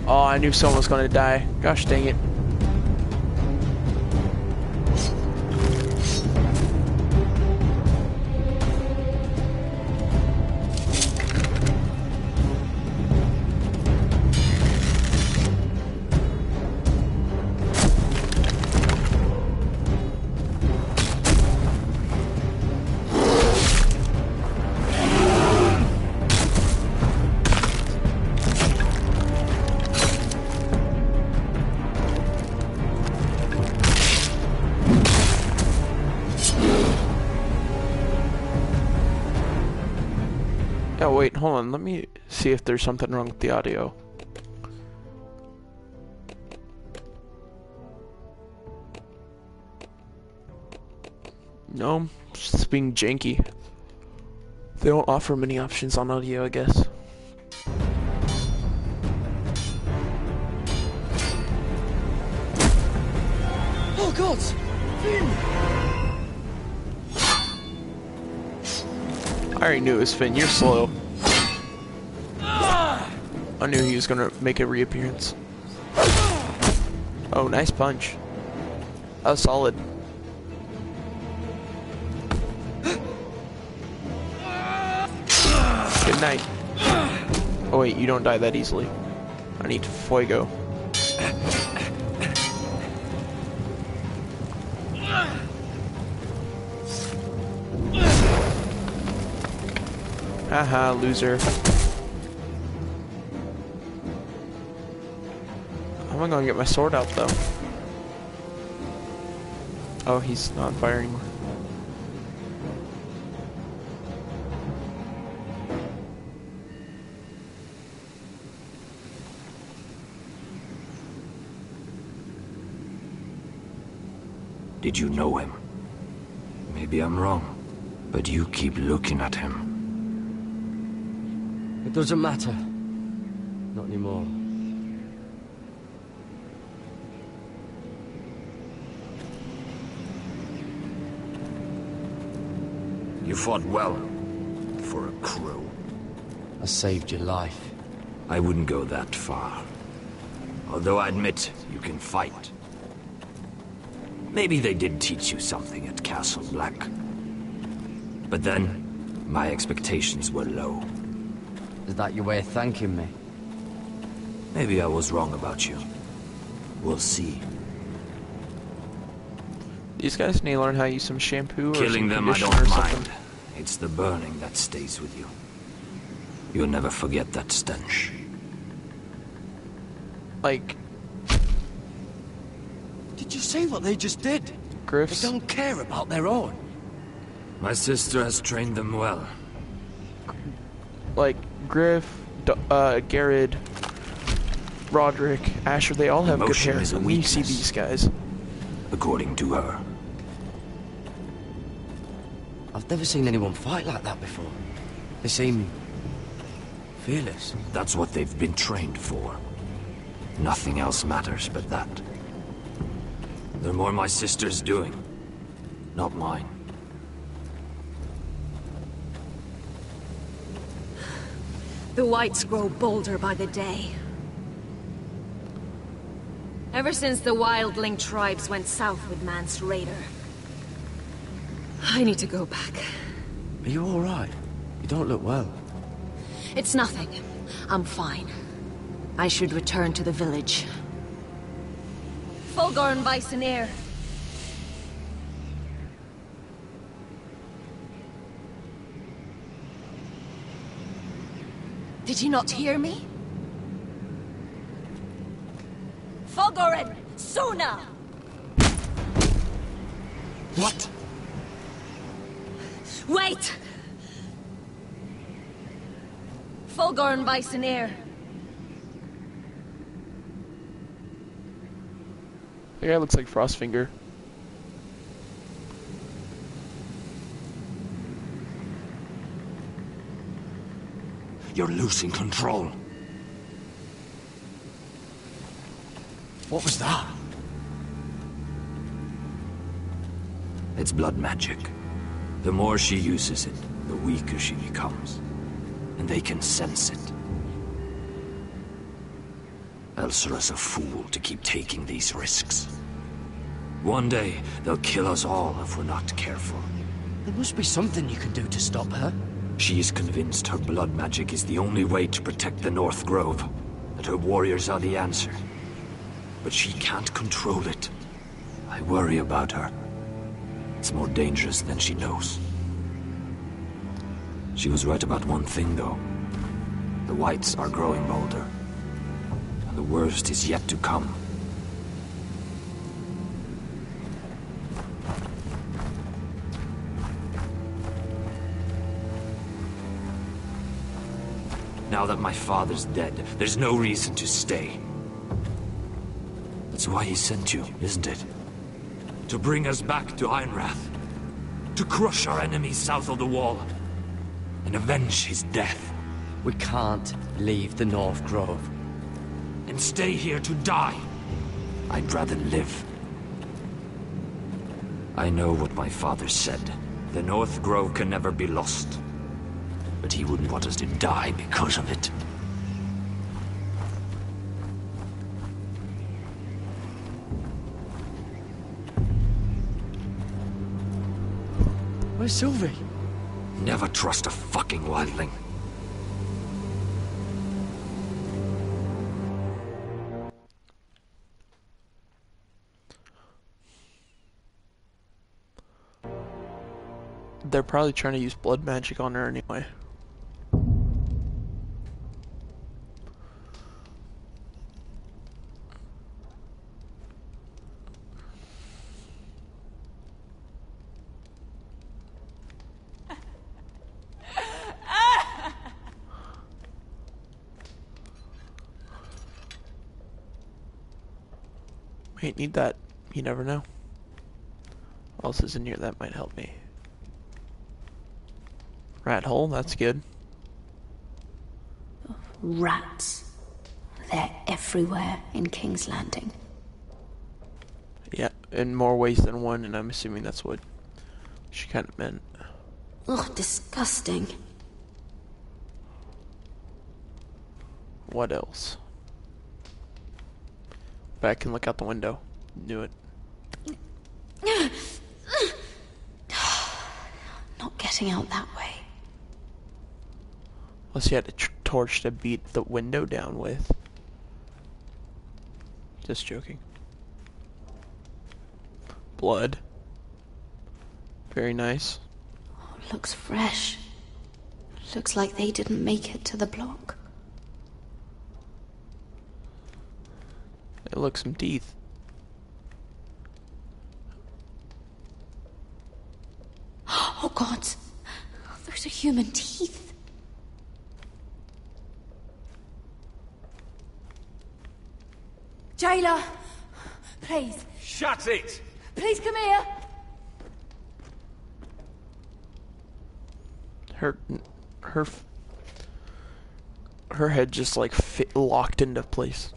S1: Oh, I knew someone was gonna die. Gosh dang it. Oh wait, hold on, let me see if there's something wrong with the audio. No, it's just being janky. They don't offer many options on audio, I guess.
S3: Oh God! Finn!
S1: I already knew it was Finn, you're slow. I knew he was gonna make a reappearance. Oh, nice punch. That was solid. Good night. Oh wait, you don't die that easily. I need fuego. Haha, loser. How am I gonna get my sword out though? Oh, he's not on fire anymore.
S14: Did you know him? Maybe I'm wrong, but you keep looking at him.
S2: It doesn't matter. Not anymore.
S14: You fought well, for a crow.
S2: I saved your life.
S14: I wouldn't go that far. Although I admit, you can fight. Maybe they did teach you something at Castle Black. But then, my expectations were low.
S2: Is that your way of thanking me?
S14: Maybe I was wrong about you. We'll see.
S1: These guys need to learn how to use some shampoo or
S14: Killing
S1: some
S14: them I
S1: conditioner
S14: don't
S1: or
S14: mind.
S1: something.
S14: It's the burning that stays with you. You'll never forget that stench.
S1: Like...
S2: Did you see what they just did?
S1: Griff's?
S2: They don't care about their own.
S14: My sister has trained them well.
S1: Like, Griff, Garrett, Roderick, Asher, they all have
S14: Emotion
S1: good hair.
S14: is a
S1: And you see
S14: weakness.
S1: these guys.
S14: According to her.
S2: I've never seen anyone fight like that before. They seem... fearless.
S14: That's what they've been trained for. Nothing else matters but that. They're more my sister's doing, not mine.
S15: The Whites grow bolder by the day. Ever since the Wildling tribes went south with Mance Raider. I need to go back.
S2: Are you alright? You don't look well.
S15: It's nothing. I'm fine. I should return to the village. Fulgorn Bison. Did you not hear me? Fulgorn! Sona!
S2: What?
S15: Wait! Fulgorn Bison.
S1: The guy looks like Frostfinger.
S14: You're losing control.
S9: What was that?
S14: It's blood magic. The more she uses it, the weaker she becomes. And they can sense it. Elsura's a fool to keep taking these risks. One day, they'll kill us all if we're not careful.
S2: There must be something you can do to stop her.
S14: She is convinced her blood magic is the only way to protect the North Grove, that her warriors are the answer. But she can't control it. I worry about her. It's more dangerous than she knows. She was right about one thing, though. The Whites are growing bolder. And the worst is yet to come. Now that my father's dead, there's no reason to stay. That's why he sent you, isn't it? To bring us back to Ironrath. To crush our enemies south of the Wall. And avenge his death.
S2: We can't leave the North Grove.
S14: And stay here to die. I'd rather live. I know what my father said. The North Grove can never be lost. But he wouldn't want us to die because of it.
S2: Where's Sylvie?
S14: Never trust a fucking wildling.
S1: They're probably trying to use blood magic on her anyway. Wait, need that. You never know. What else is in here that might help me? Rat hole, that's good.
S6: Rats. They're everywhere in King's Landing.
S1: Yeah, in more ways than one, and I'm assuming that's what she kind of meant.
S6: Ugh, disgusting.
S1: What else? Back and look out the window. Knew it.
S6: Not getting out that way.
S1: Unless you had a torch to beat the window down with. Just joking. Blood. Very nice.
S6: Oh, looks fresh. Looks like they didn't make it to the block.
S1: It looks some teeth.
S6: Oh God! Those are human teeth.
S19: Jailer! Please.
S7: Shut it!
S19: Please come here!
S1: Her head just like locked into place.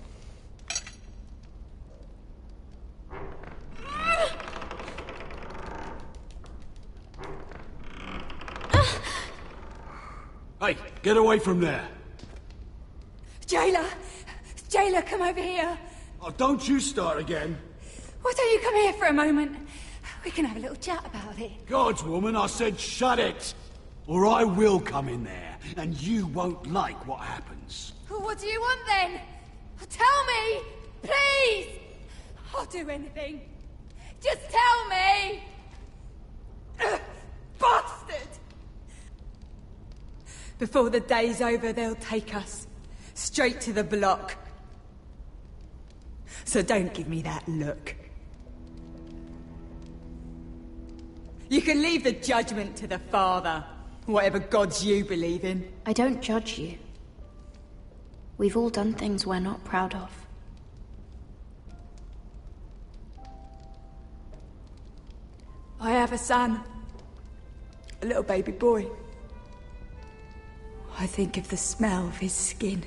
S7: Hey, get away from there!
S19: Jailer! Jailer, come over here!
S7: Oh, don't you start again!
S19: Why don't you come here for a moment? We can have a little chat about it.
S7: Gods, woman, I said shut it! Or I will come in there, and you won't like what happens.
S19: What do you want then? Tell me! Please! I'll do anything. Just tell me! Bastard! Before the day's over, they'll take us straight to the block. So don't give me that look. You can leave the judgment to the Father, whatever gods you believe in.
S6: I don't judge you. We've all done things we're not proud of.
S19: I have a son. A little baby boy. I think of the smell of his skin.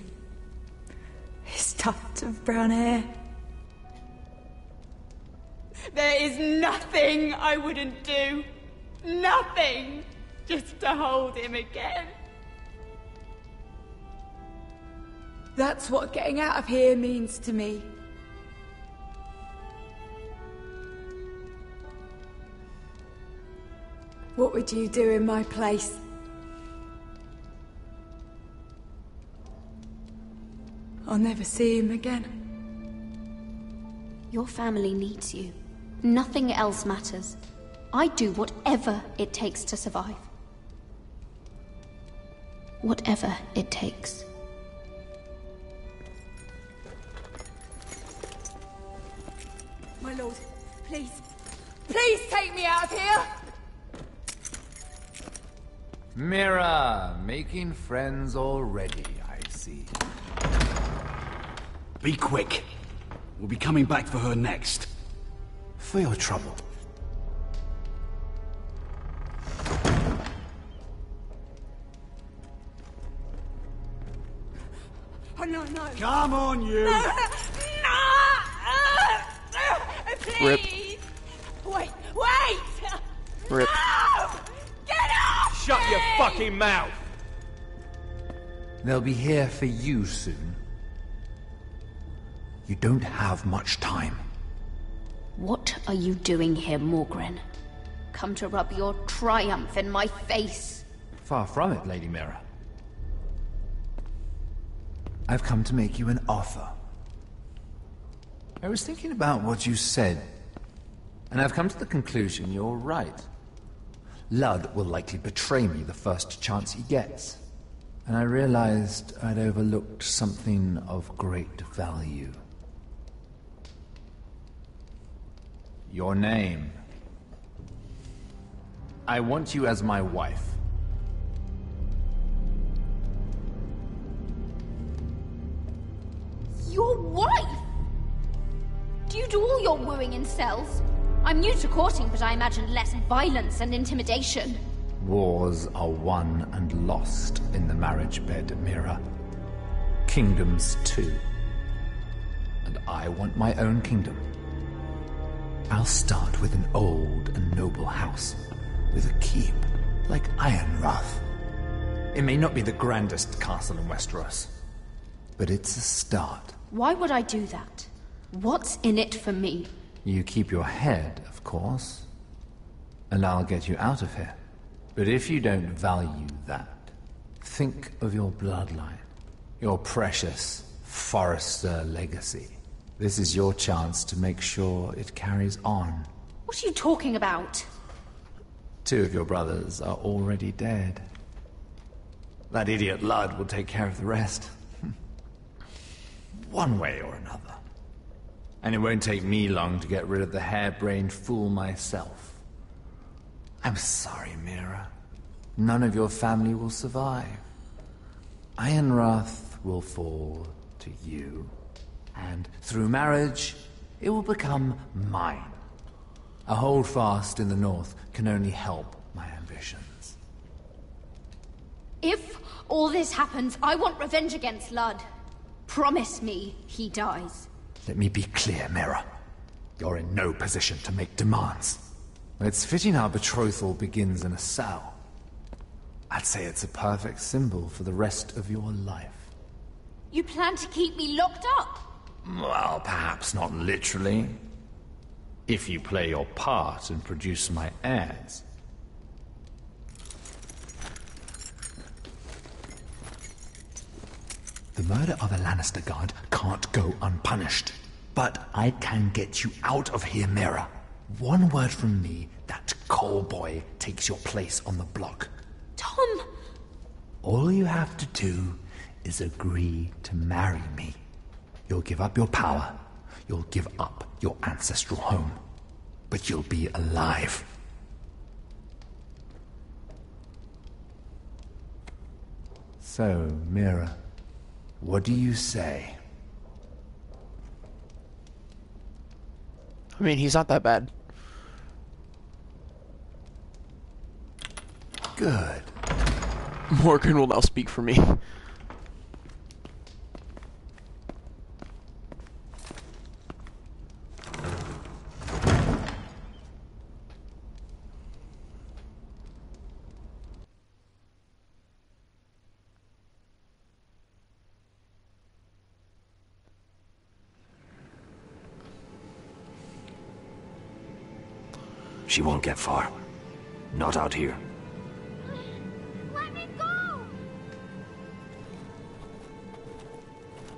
S19: His tuft of brown hair. There is nothing I wouldn't do. Nothing. Just to hold him again. That's what getting out of here means to me. What would you do in my place? I'll never see him again.
S13: Your family needs you. Nothing else matters. I'd do whatever it takes to survive. Whatever it takes.
S19: My lord, please. Please take me out of here!
S21: Mira, making friends already, I see.
S12: Be quick. We'll be coming back for her next.
S21: For your trouble.
S19: Oh, no, no.
S12: Come on, you!
S19: No! Please!
S1: Rip.
S19: Wait! Wait!
S1: Rip.
S19: No! Get off!
S22: Shut your fucking mouth!
S21: They'll be here for you soon. You don't have much time.
S13: What are you doing here, Morgren? Come to rub your triumph in my face?
S21: Far from it, Lady Mira. I've come to make you an offer. I was thinking about what you said, and I've come to the conclusion you're right. Ludd will likely betray me the first chance he gets. And I realized I'd overlooked something of great value. Your name. I want you as my wife.
S13: Your wife? Do you do all your wooing in cells? I'm new to courting, but I imagine less violence and intimidation.
S21: Wars are won and lost in the marriage bed, Mira. Kingdoms too. And I want my own kingdom. I'll start with an old and noble house, with a keep, like Ironrath. It may not be the grandest castle in Westeros, but it's a start.
S13: Why would I do that? What's in it for me?
S21: You keep your head, of course, and I'll get you out of here. But if you don't value that, think of your bloodline, your precious Forrester legacy. This is your chance to make sure it carries on.
S13: What are you talking about?
S21: 2 of your brothers are already dead. That idiot Ludd will take care of the rest. One way or another. And it won't take me long to get rid of the harebrained fool myself. I'm sorry, Mira. None of your family will survive. Ironrath will fall to you. And through marriage, it will become mine. A holdfast in the north can only help my ambitions.
S13: If all this happens, I want revenge against Ludd. Promise me he dies.
S21: Let me be clear, Mira. You're in no position to make demands. It's fitting our betrothal begins in a cell. I'd say it's a perfect symbol for the rest of your life.
S13: You plan to keep me locked up?
S21: Well, perhaps not literally. If you play your part and produce my heirs. The murder of a Lannister guard can't go unpunished. But I can get you out of here, Mira. One word from me, that Cole boy takes your place on the block.
S13: Tom!
S21: All you have to do is agree to marry me. You'll give up your power. You'll give up your ancestral home. But you'll be alive. So, Mira, what do you say?
S1: I mean, he's not that bad.
S21: Good.
S1: Morgan will now speak for me.
S14: She won't get far. Not out here.
S19: Let me go!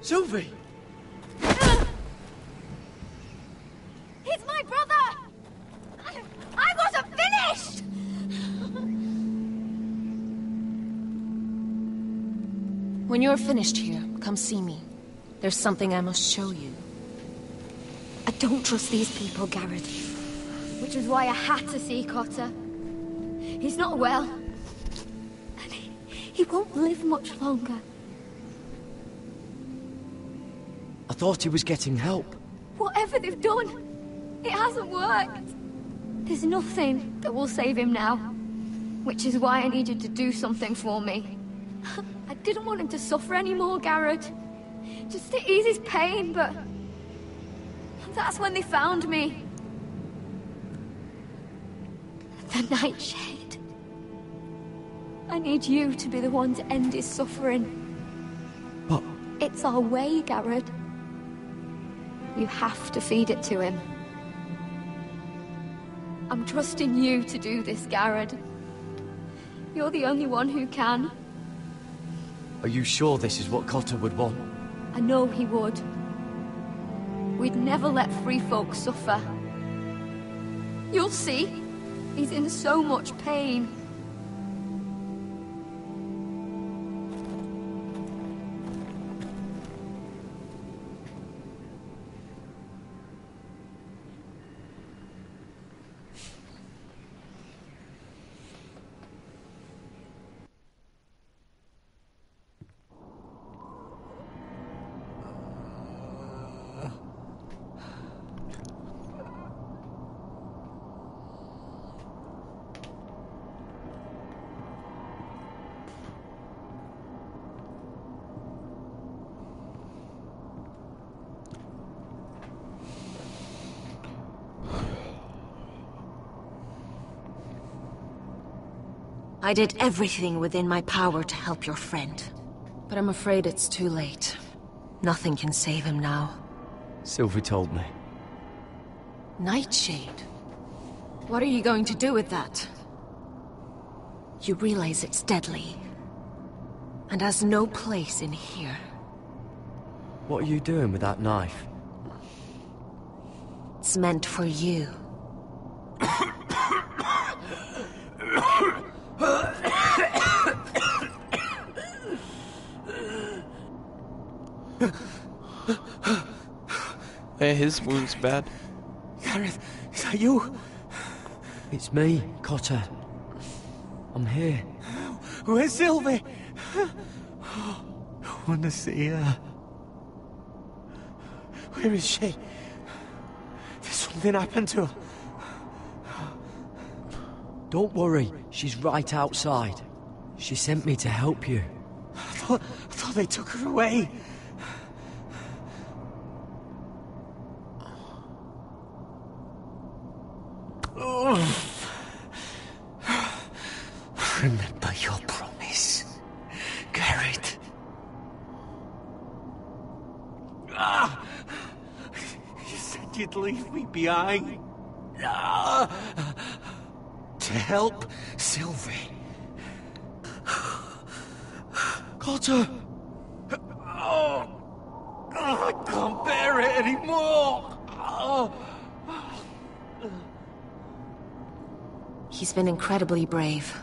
S3: Sylvie!
S19: He's my brother! I wasn't finished!
S15: When you're finished here, come see me. There's something I must show you.
S6: I don't trust these people, Garrett. Which is why I had to see Cotter. He's not well. And he won't live much longer.
S3: I thought he was getting help.
S6: Whatever they've done, it hasn't worked. There's nothing that will save him now. Which is why I needed to do something for me. I didn't want him to suffer anymore, Garrett. Just to ease his pain, but... that's when they found me. The Nightshade. I need you to be the one to end his suffering.
S3: But...
S6: it's our way, Garrett. You have to feed it to him. I'm trusting you to do this, Garrett. You're the only one who can.
S3: Are you sure this is what Cotter would want?
S6: I know he would. We'd never let free folk suffer. You'll see. He's in so much pain.
S15: I did everything within my power to help your friend. But I'm afraid it's too late. Nothing can save him now.
S3: Sylvie told me.
S15: Nightshade? What are you going to do with that? You realize it's deadly. And has no place in here.
S3: What are you doing with that knife?
S15: It's meant for you.
S1: Hey, his wound's bad.
S3: Gareth, is that you? It's me, Cotter. I'm here. Where's Sylvie? I want to see her. Where is she? Did something happen to her? Don't worry, she's right outside. She sent me to help you. I thought they took her away. Remember your promise, Garrett. You said you'd leave me behind. To help Sylvie. Cotter! I can't bear it anymore!
S15: He's been incredibly brave.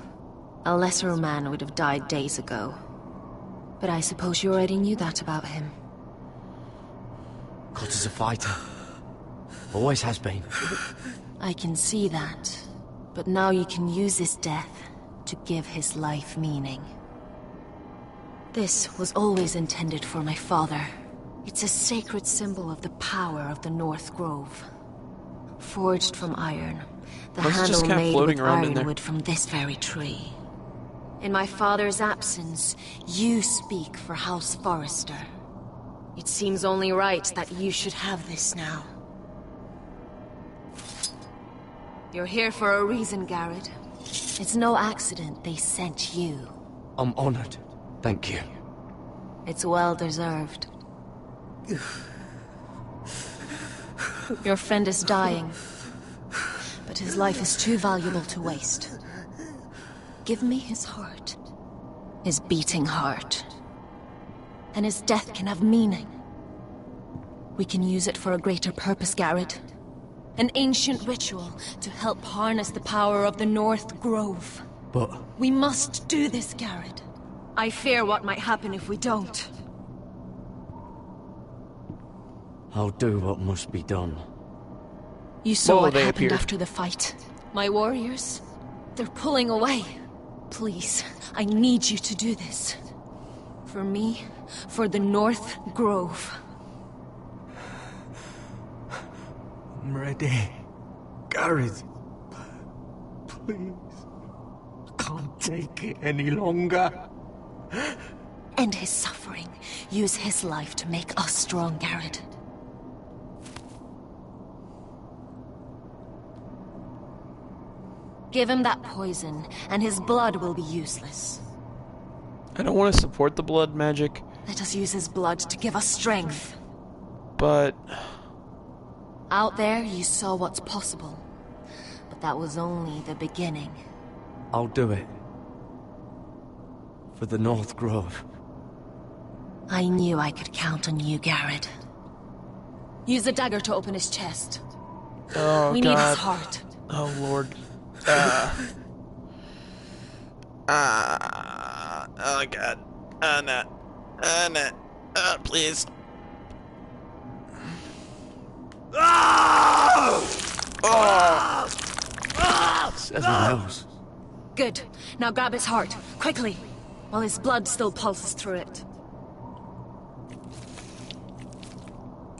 S15: A lesser man would have died days ago. But I suppose you already knew that about him.
S3: Cotter's a fighter. Always has been.
S15: I can see that. But now you can use his death to give his life meaning. This was always intended for my father. It's a sacred symbol of the power of the North Grove. Forged from iron, the handle made with ironwood from this very tree. In my father's absence, you speak for House Forrester. It seems only right that you should have this now. You're here for a reason, Garrett. It's no accident they sent you.
S3: I'm honored. Thank you.
S15: It's well deserved. Your friend is dying. but his life is too valuable to waste. Give me his heart. His beating heart. And his death can have meaning. We can use it for a greater purpose, Garrett. An ancient ritual to help harness the power of the North Grove.
S3: But...
S15: We must do this, Garrett. I fear what might happen if we don't.
S2: I'll do what must be done.
S15: You saw what happened
S1: appeared.
S15: after the fight. My warriors, they're pulling away. Please, I need you to do this. For me, for the North Grove.
S9: I'm ready. Garrett, please. I can't take it any longer.
S15: End his suffering. Use his life to make us strong, Garrett. Give him that poison, and his blood will be useless.
S1: I don't want to support the blood magic,
S15: Let us use his blood to give us strength.
S1: but
S15: Out there, you saw what's possible. But that was only the beginning.
S2: I'll do it. For the North Grove.
S15: I knew I could count on you, Garrett. Use the dagger to open his chest.
S1: oh
S15: We
S1: god,
S15: need his heart.
S1: oh lord, oh god, no, please.
S2: Says my nose.
S15: Good. Now grab his heart, quickly, while his blood still pulses through it.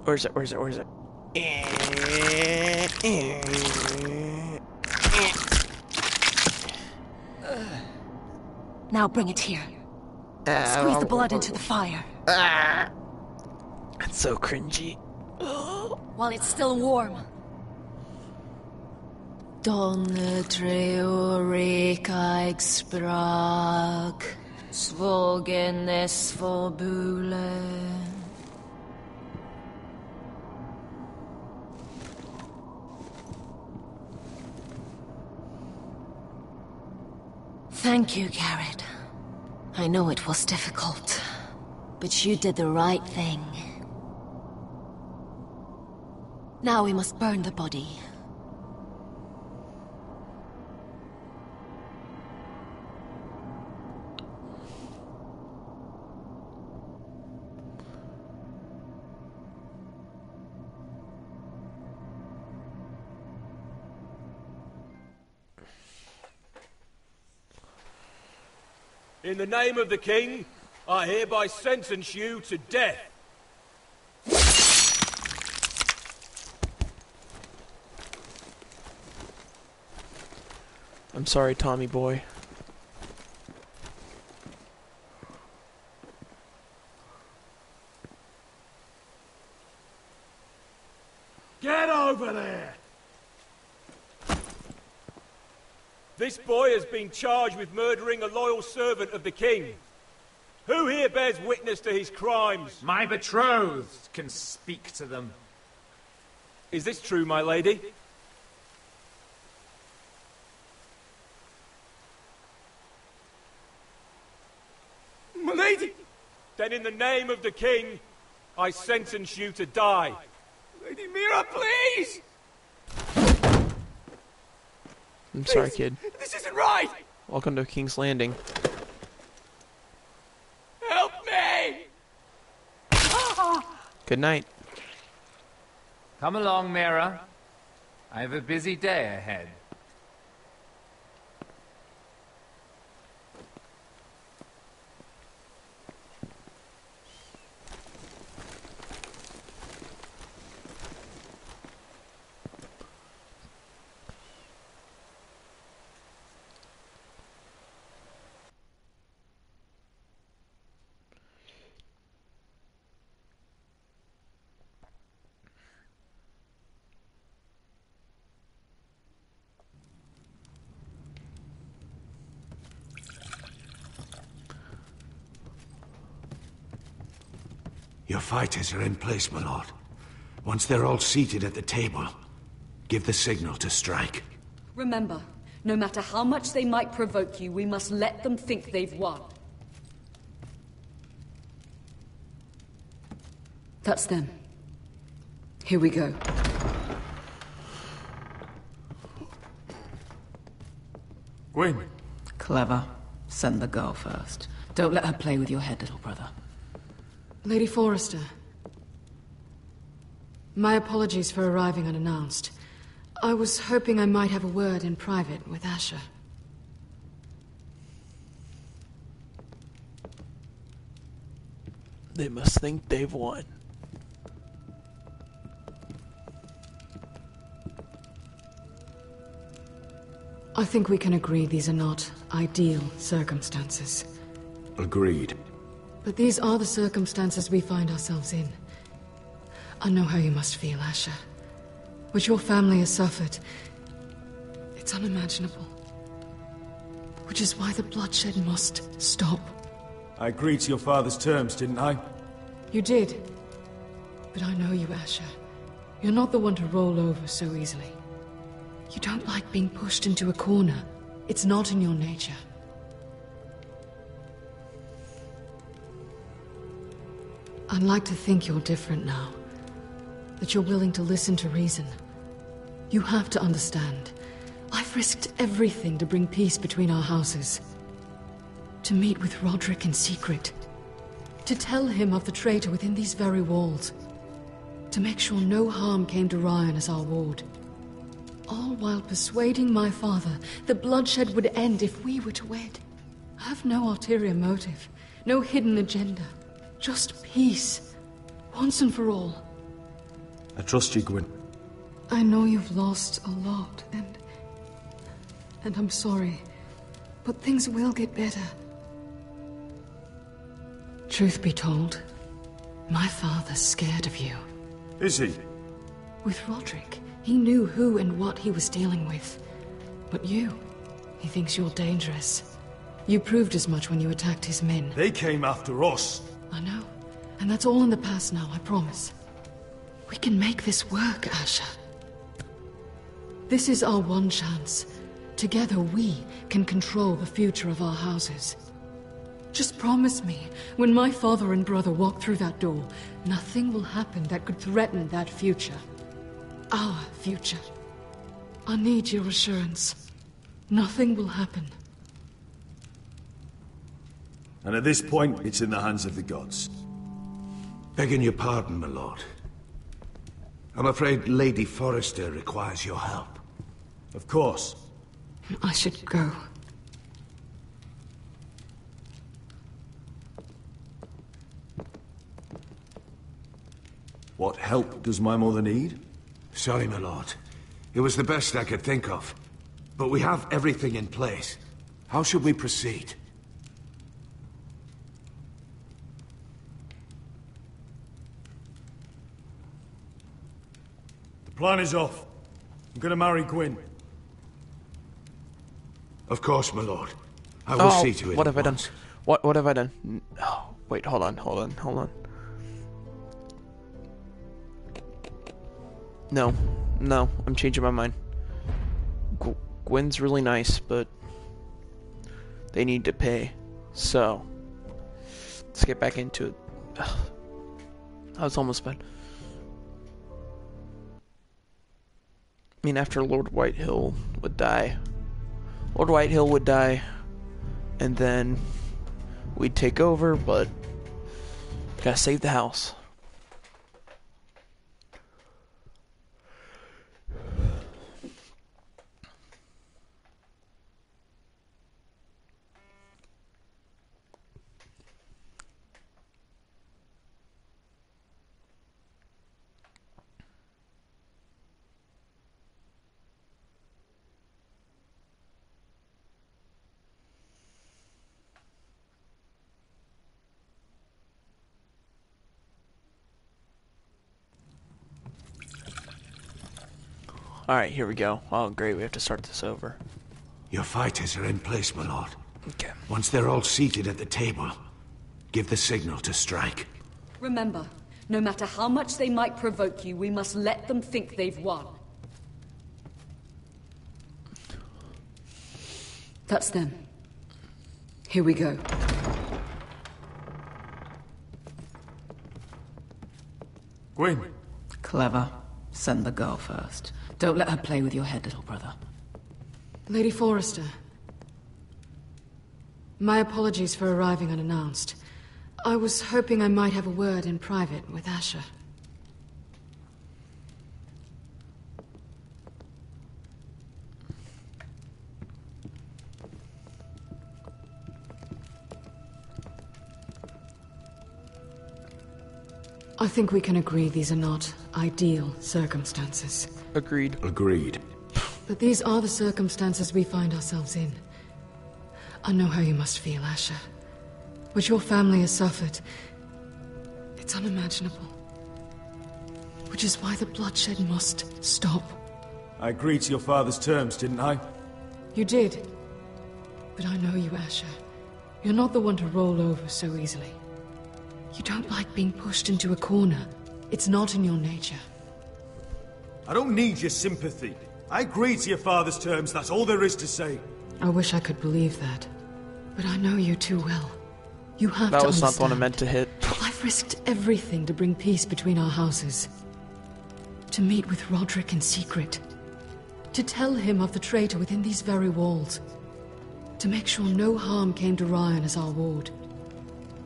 S1: Where's it?
S15: Now bring it here. Squeeze the blood into the fire.
S1: That's so cringy.
S15: While it's still warm. Donne treo rekaig sprag, svogen es forbule. Thank you, Garrett. I know it was difficult, but you did the right thing. Now we must burn the body.
S5: In the name of the king, I hereby sentence you to death.
S1: I'm sorry, Tommy boy.
S5: Get over there! This boy has been charged with murdering a loyal servant of the king. Who here bears witness to his crimes?
S22: My betrothed can speak to them.
S5: Is this true, my lady?
S16: My lady!
S5: Then in the name of the king, I sentence you to die.
S16: Lady Mira, please!
S1: I'm sorry, kid.
S16: This isn't right!
S1: Welcome to King's Landing.
S16: Help me!
S1: Good night.
S21: Come along, Mira. I have a busy day ahead.
S8: Your fighters are in place, my lord. Once they're all seated at the table, give the signal to strike.
S11: Remember, no matter how much they might provoke you, we must let them think they've won. That's them. Here we go.
S4: Gwyn.
S10: Clever. Send the girl first. Don't let her play with your head, little brother.
S17: Lady Forrester. My apologies for arriving unannounced. I was hoping I might have a word in private with Asher.
S1: They must think they've won.
S17: I think we can agree these are not ideal circumstances.
S8: Agreed.
S17: But these are the circumstances we find ourselves in. I know how you must feel, Asher. What your family has suffered, it's unimaginable. Which is why the bloodshed must stop.
S4: I agreed to your father's terms, didn't I?
S17: You did. But I know you, Asher. You're not the one to roll over so easily. You don't like being pushed into a corner. It's not in your nature. I'd like to think you're different now. That you're willing to listen to reason. You have to understand. I've risked everything to bring peace between our houses. To meet with Roderick in secret. To tell him of the traitor within these very walls. To make sure no harm came to Ryan as our ward. All while persuading my father that bloodshed would end if we were to wed. I have no ulterior motive, no hidden agenda. Just peace, once and for all.
S4: I trust you, Gwyn.
S17: I know you've lost a lot, and I'm sorry, but things will get better. Truth be told, my father's scared of you.
S4: Is he?
S17: With Roderick, he knew who and what he was dealing with. But you, he thinks you're dangerous. You proved as much when you attacked his men.
S4: They came after us.
S17: I know. And that's all in the past now, I promise. We can make this work, Asher. This is our one chance. Together we can control the future of our houses. Just promise me, when my father and brother walk through that door, nothing will happen that could threaten that future. Our future. I need your assurance. Nothing will happen.
S4: And at this point, it's in the hands of the gods.
S8: Begging your pardon, my lord. I'm afraid Lady Forrester requires your help.
S4: Of course.
S17: I should go.
S4: What help does my mother need?
S8: Sorry, my lord. It was the best I could think of. But we have everything in place. How should we proceed?
S4: The plan is off. I'm gonna marry Gwyn.
S8: Of course, my lord. I will see to it.
S1: What have I done? What have I done? Oh, wait, hold on. No, I'm changing my mind. Gwyn's really nice, but they need to pay. So, let's get back into it. I was almost bad. I mean, after Lord Whitehill would die, and then we'd take over, but gotta save the house. Alright, here we go. Oh, great, we have to start this over.
S8: Your fighters are in place, my lord.
S1: Okay.
S8: Once they're all seated at the table, give the signal to strike.
S11: Remember, no matter how much they might provoke you, we must let them think they've won. That's them. Here we go.
S4: Gwyn.
S10: Clever. Send the girl first. Don't let her play with your head, little brother.
S17: Lady Forrester. My apologies for arriving unannounced. I was hoping I might have a word in private with Asher. I think we can agree these are not ideal circumstances.
S1: Agreed.
S12: Agreed.
S17: But these are the circumstances we find ourselves in. I know how you must feel, Asher. What your family has suffered, it's unimaginable. Which is why the bloodshed must stop.
S4: I agreed to your father's terms, didn't I?
S17: You did. But I know you, Asher. You're not the one to roll over so easily. You don't like being pushed into a corner. It's not in your nature.
S4: I don't need your sympathy. I agreed to your father's terms, that's all there is to say.
S17: I wish I could believe that. But I know you too well. You have to understand.
S1: That was not the one I meant to hit.
S17: I've risked everything to bring peace between our houses. To meet with Roderick in secret. To tell him of the traitor within these very walls. To make sure no harm came to Ryan as our ward.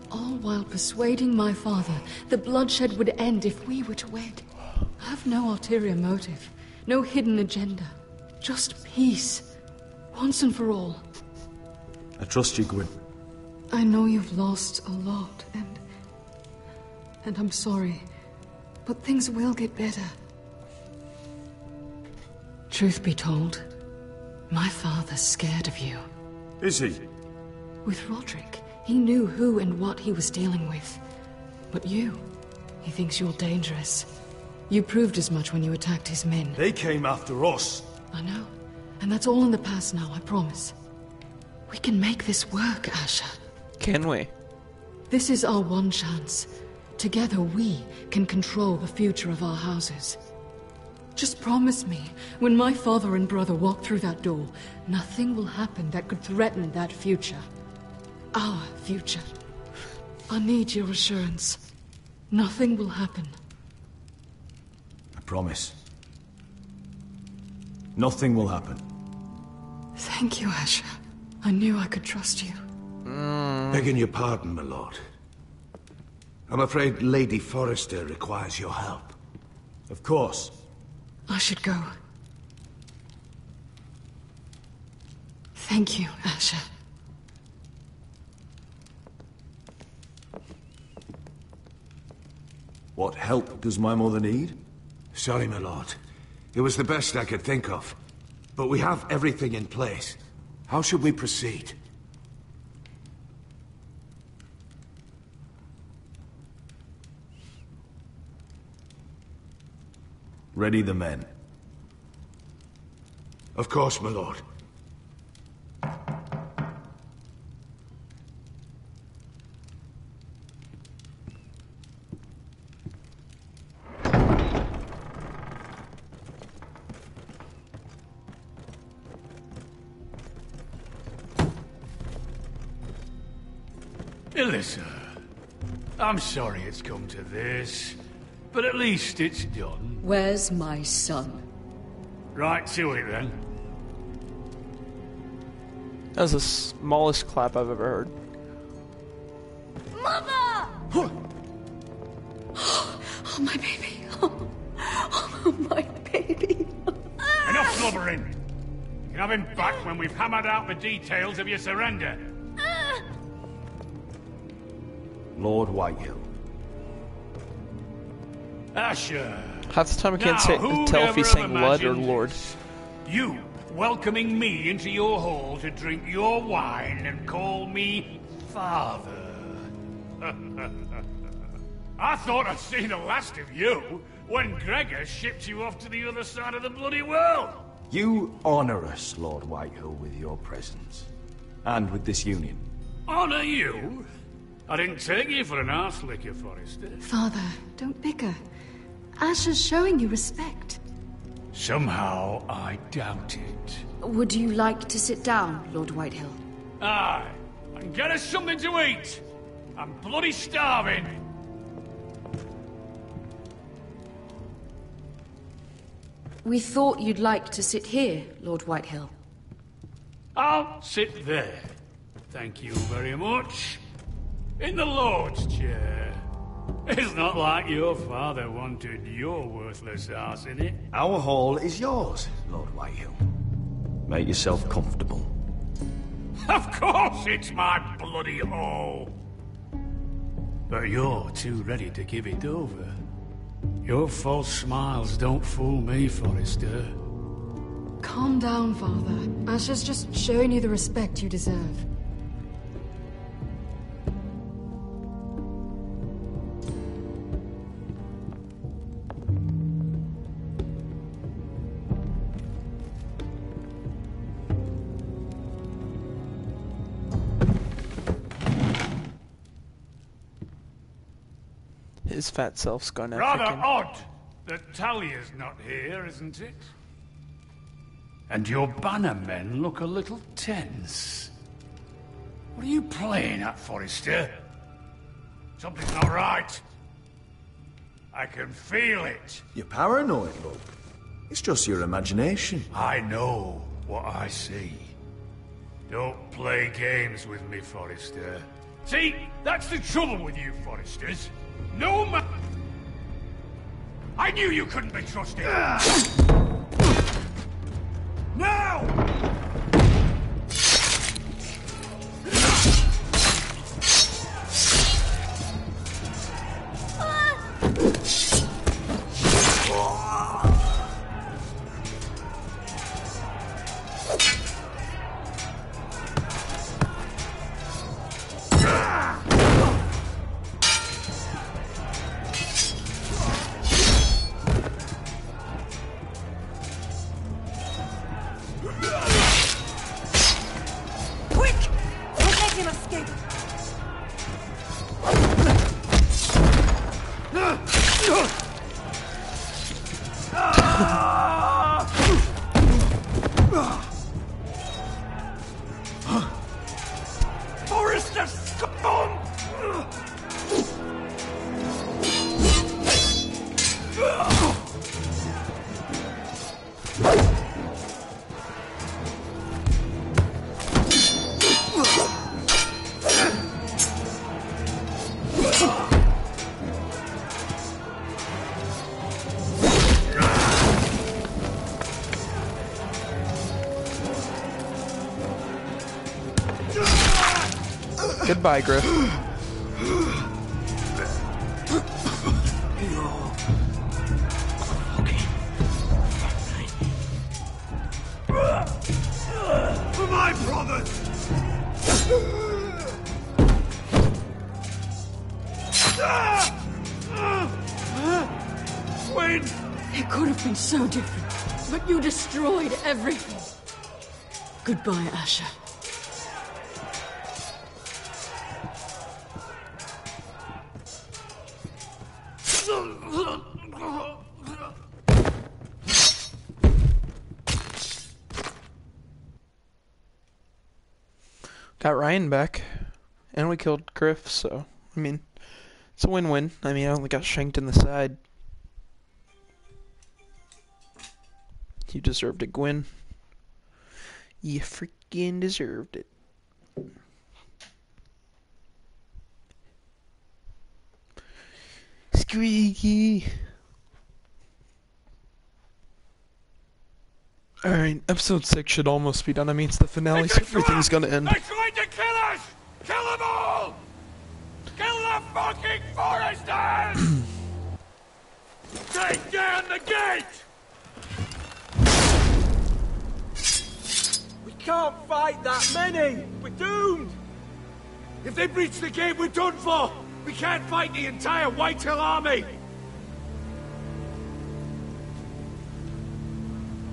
S17: All while persuading my father the bloodshed would end if we were to wed. I have no ulterior motive, no hidden agenda. Just peace, once and for all.
S4: I trust you, Gwyn.
S17: I know you've lost a lot, and I'm sorry, but things will get better. Truth be told, my father's scared of you.
S4: Is he?
S17: With Roderick, he knew who and what he was dealing with. But you, he thinks you're dangerous. You proved as much when you attacked his men.
S4: They came after us.
S17: I know, and that's all in the past now, I promise. We can make this work, Asher.
S1: Can we?
S17: This is our one chance. Together we can control the future of our houses. Just promise me, when my father and brother walk through that door, nothing will happen that could threaten that future. Our future. I need your assurance. Nothing will happen.
S4: I promise. Nothing will happen.
S17: Thank you, Asher. I knew I could trust you.
S8: Begging your pardon, my lord. I'm afraid Lady Forrester requires your help.
S4: Of course.
S17: I should go. Thank you, Asher.
S4: What help does my mother need?
S8: Sorry, my lord. It was the best I could think of. But we have everything in place. How should we proceed?
S4: Ready the men.
S8: Of course, my lord.
S22: Ilissa, I'm sorry it's come to this, but at least it's done.
S11: Where's my son?
S22: Right to it, then.
S1: That was the smallest clap I've ever heard.
S19: Mother!
S11: Oh, my baby. Oh, my baby.
S22: Enough blubbering. You can have him back when we've hammered out the details of your surrender.
S4: Lord Whitehill.
S22: Asher.
S1: Half the time I can't
S22: Now,
S1: tell if he's saying Lud or
S22: imagined
S1: Lord.
S22: You welcoming me into your hall to drink your wine and call me father. I thought I'd seen the last of you when Gregor shipped you off to the other side of the bloody world.
S4: You honor us, Lord Whitehill, with your presence. And with this union.
S22: Honor you? I didn't take you for an arse-licker, Forrester.
S17: Father, don't bicker. Asher's showing you respect.
S22: Somehow I doubt it.
S11: Would you like to sit down, Lord Whitehill?
S22: Aye, and get us something to eat. I'm bloody starving.
S11: We thought you'd like to sit here, Lord Whitehill.
S22: I'll sit there. Thank you very much. In the Lord's chair. It's not like your father wanted your worthless ass in it.
S18: Our hall is yours, Lord Whitehill. Make yourself comfortable.
S22: Of course it's my bloody hall. But you're too ready to give it over. Your false smiles don't fool me, Forrester.
S17: Calm down, Father. Asher's just showing you the respect you deserve.
S1: His fat self's gone
S22: Rather
S1: African.
S22: odd that Talia's not here, isn't it? And your bannermen look a little tense. What are you playing at, Forrester? Something's not right. I can feel it.
S4: You're paranoid, Lord. It's just your imagination.
S22: I know what I see. Don't play games with me, Forrester. See, that's the trouble with you, Forresters. No ma- I knew you couldn't be trusted. Now!
S1: Goodbye, Griff.
S22: For my brothers!
S11: Wayne! It could have been so different, but you destroyed everything.
S17: Goodbye, Asher.
S1: Got Ryan back, and we killed Griff, so, I mean, it's a win-win. I mean, I only got shanked in the side. You deserved it, Gwyn. You freaking deserved it. Squeaky. Alright, episode 6 should almost be done. I mean, it's the finale, so everything's gonna end.
S22: They're trying to kill us! Kill them all! Kill the fucking Foresters! Take down the gate!
S5: We can't fight that many! We're doomed!
S8: If they breach the gate, we're done for! We can't fight the entire Whitehill army!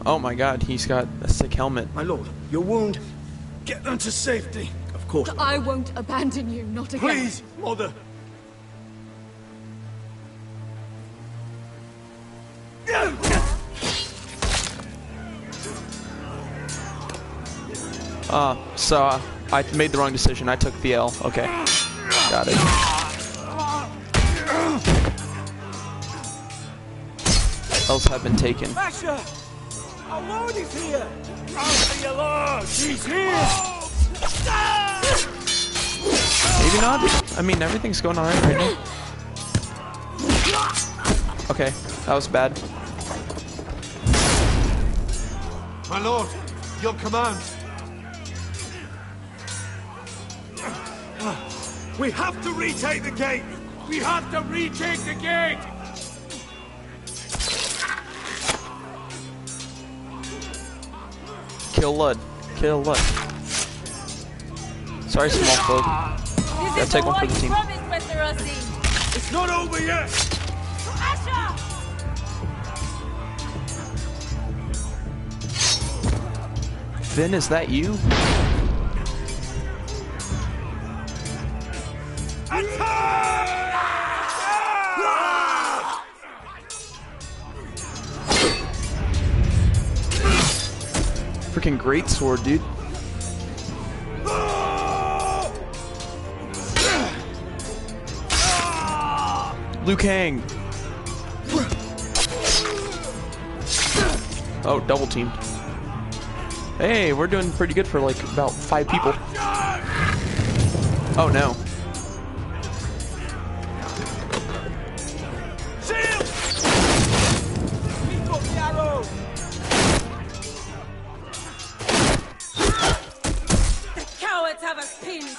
S1: Oh my god, he's got a sick helmet.
S4: My lord, your wound. Get them to safety. Of course.
S11: I won't abandon you, not again.
S4: Please, mother.
S1: So I made the wrong decision. I took the L. Okay. Got it. L's have been taken.
S5: Asher! Our lord is here! I'll be your lord! He's here!
S1: Maybe not. I mean, everything's going alright right now. Okay, that was bad.
S8: My lord, your command. We have to retake the gate! We have to retake the gate!
S1: Kill Lud. Kill Lud. Sorry, small folk. Gotta take one for the team.
S5: It's not over yet!
S1: Finn, is that you? Freaking great sword, dude. Liu Kang. Oh, double teamed. Hey, we're doing pretty good for like about 5 people. Oh no.
S19: Have us pinned.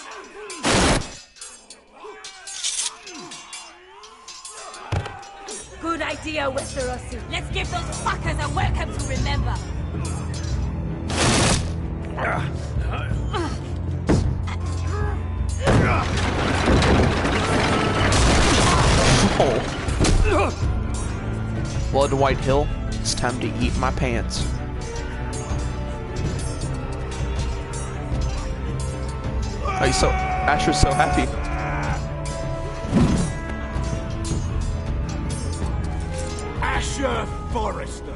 S19: Good idea, Westerosi. Let's give those fuckers a welcome to remember.
S1: Oh. Blood White Hill, it's time to eat my pants. Oh, he's so... Asher's so happy.
S4: Asher Forrester,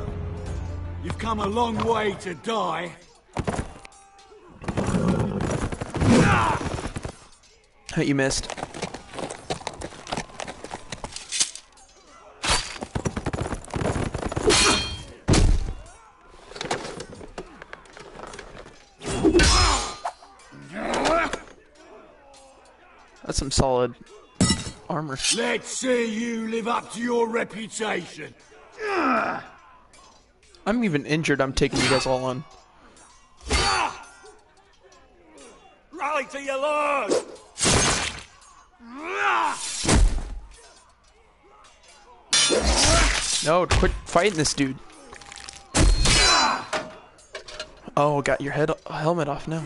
S4: you've come a long way to die.
S1: You missed. That's some solid armor.
S4: Let's see you live up to your reputation.
S1: I'm even injured. I'm taking you guys all on.
S5: Rally to your lord!
S1: No, quit fighting this dude. Oh, got your helmet off now.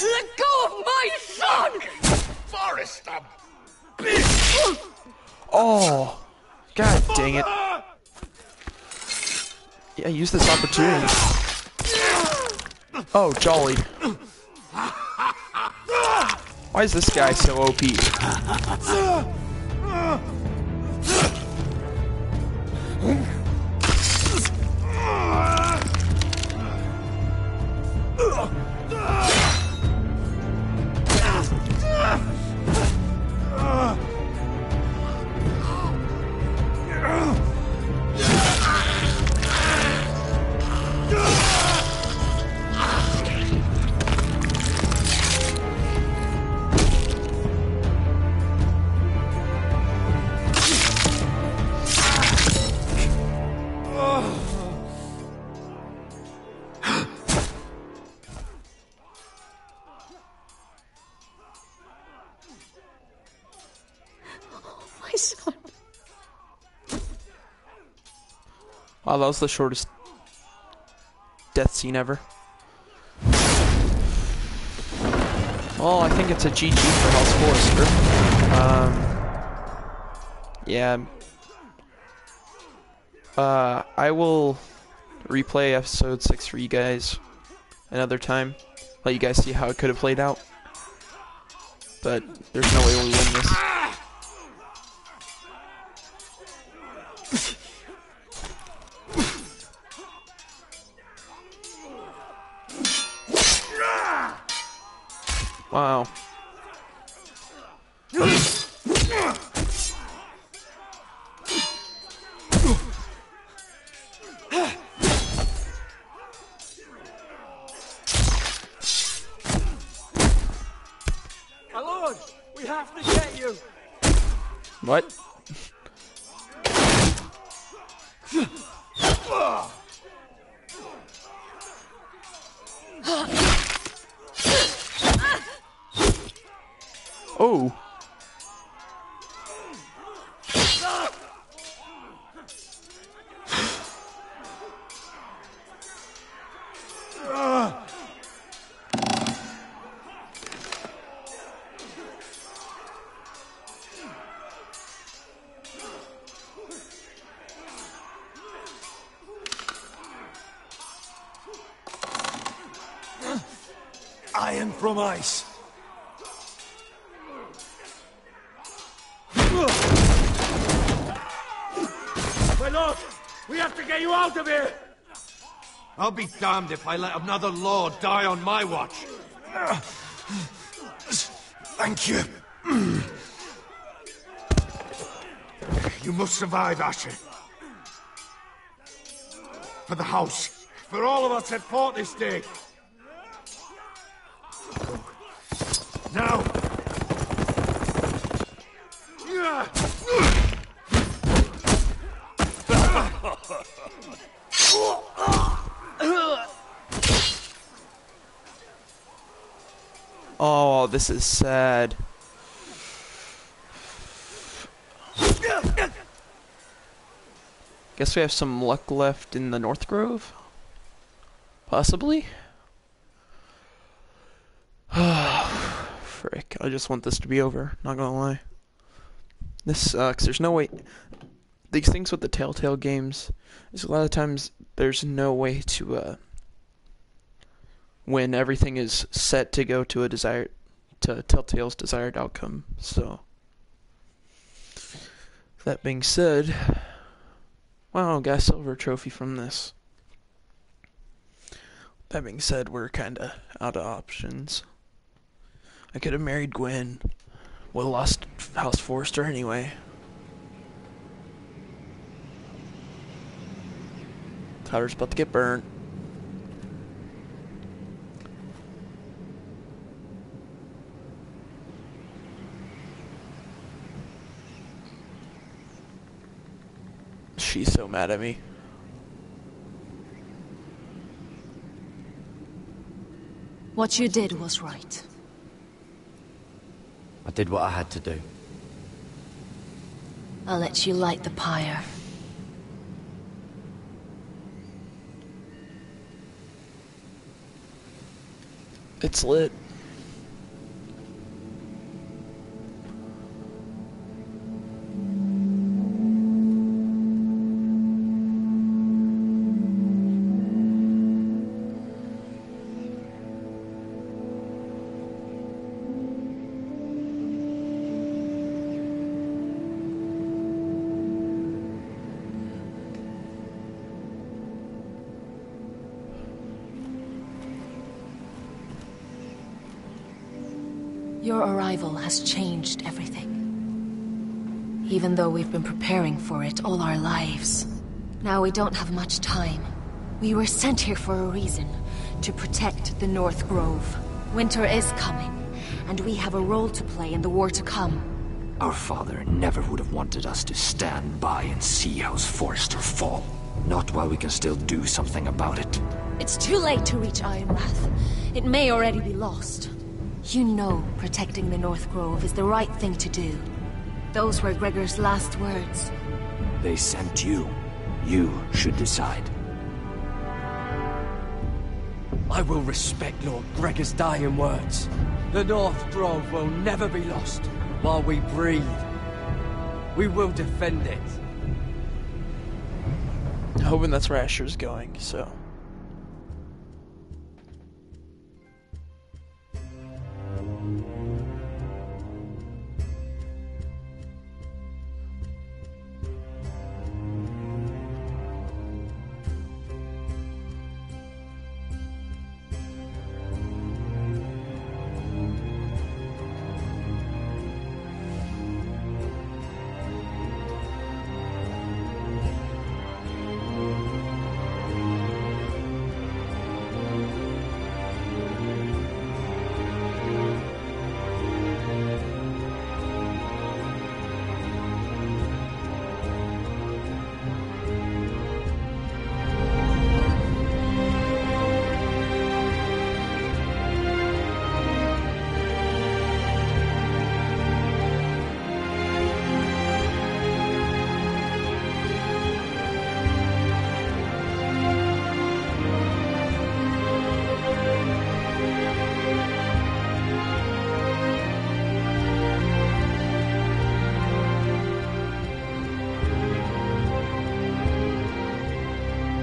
S19: Let go of my son!
S8: Forrester!
S1: Oh, god dang it. Yeah, use this opportunity. Oh, jolly. Why is this guy so OP?
S19: My son.
S1: Wow, that was the shortest death scene ever. Well, I think it's a GG for House Forrester. Yeah, I will replay episode 6 for you guys another time. Let you guys see how it could have played out. But there's no way we win this. Wow.
S16: My lord, we have to get you.
S1: What? Oh.
S4: Iron from ice.
S8: My lord, we have to get you out of here! I'll be damned if I let another lord die on my watch.
S4: Thank you.
S8: You must survive, Asher. For the house. For all of us at fought this day. Now!
S1: Oh, this is sad. Guess we have some luck left in the North Grove? Possibly? Frick, I just want this to be over, not gonna lie. This sucks, there's no way... These things with the Telltale games, is a lot of times there's no way to, when everything is set to go to to Telltale's desired outcome, so... That being said... Wow, got a silver trophy from this. That being said, we're kinda out of options. I could have married Gwen. Would have lost House Forrester anyway. Tyler's about to get burnt. She's so mad at me.
S15: What you did was right.
S2: I did what I had to do.
S15: I'll let you light the pyre.
S1: It's lit.
S15: Your arrival has changed everything. Even though we've been preparing for it all our lives. Now we don't have much time. We were sent here for a reason. To protect the North Grove. Winter is coming, and we have a role to play in the war to come.
S14: Our father never would have wanted us to stand by and see House Forrester fall. Not while we can still do something about it.
S15: It's too late to reach Ironrath. It may already be lost. You know protecting the North Grove is the right thing to do. Those were Gregor's last words.
S14: They sent you. You should decide.
S16: I will respect Lord Gregor's dying words. The North Grove will never be lost while we breathe. We will defend it.
S1: hoping that's where Asher's going, so...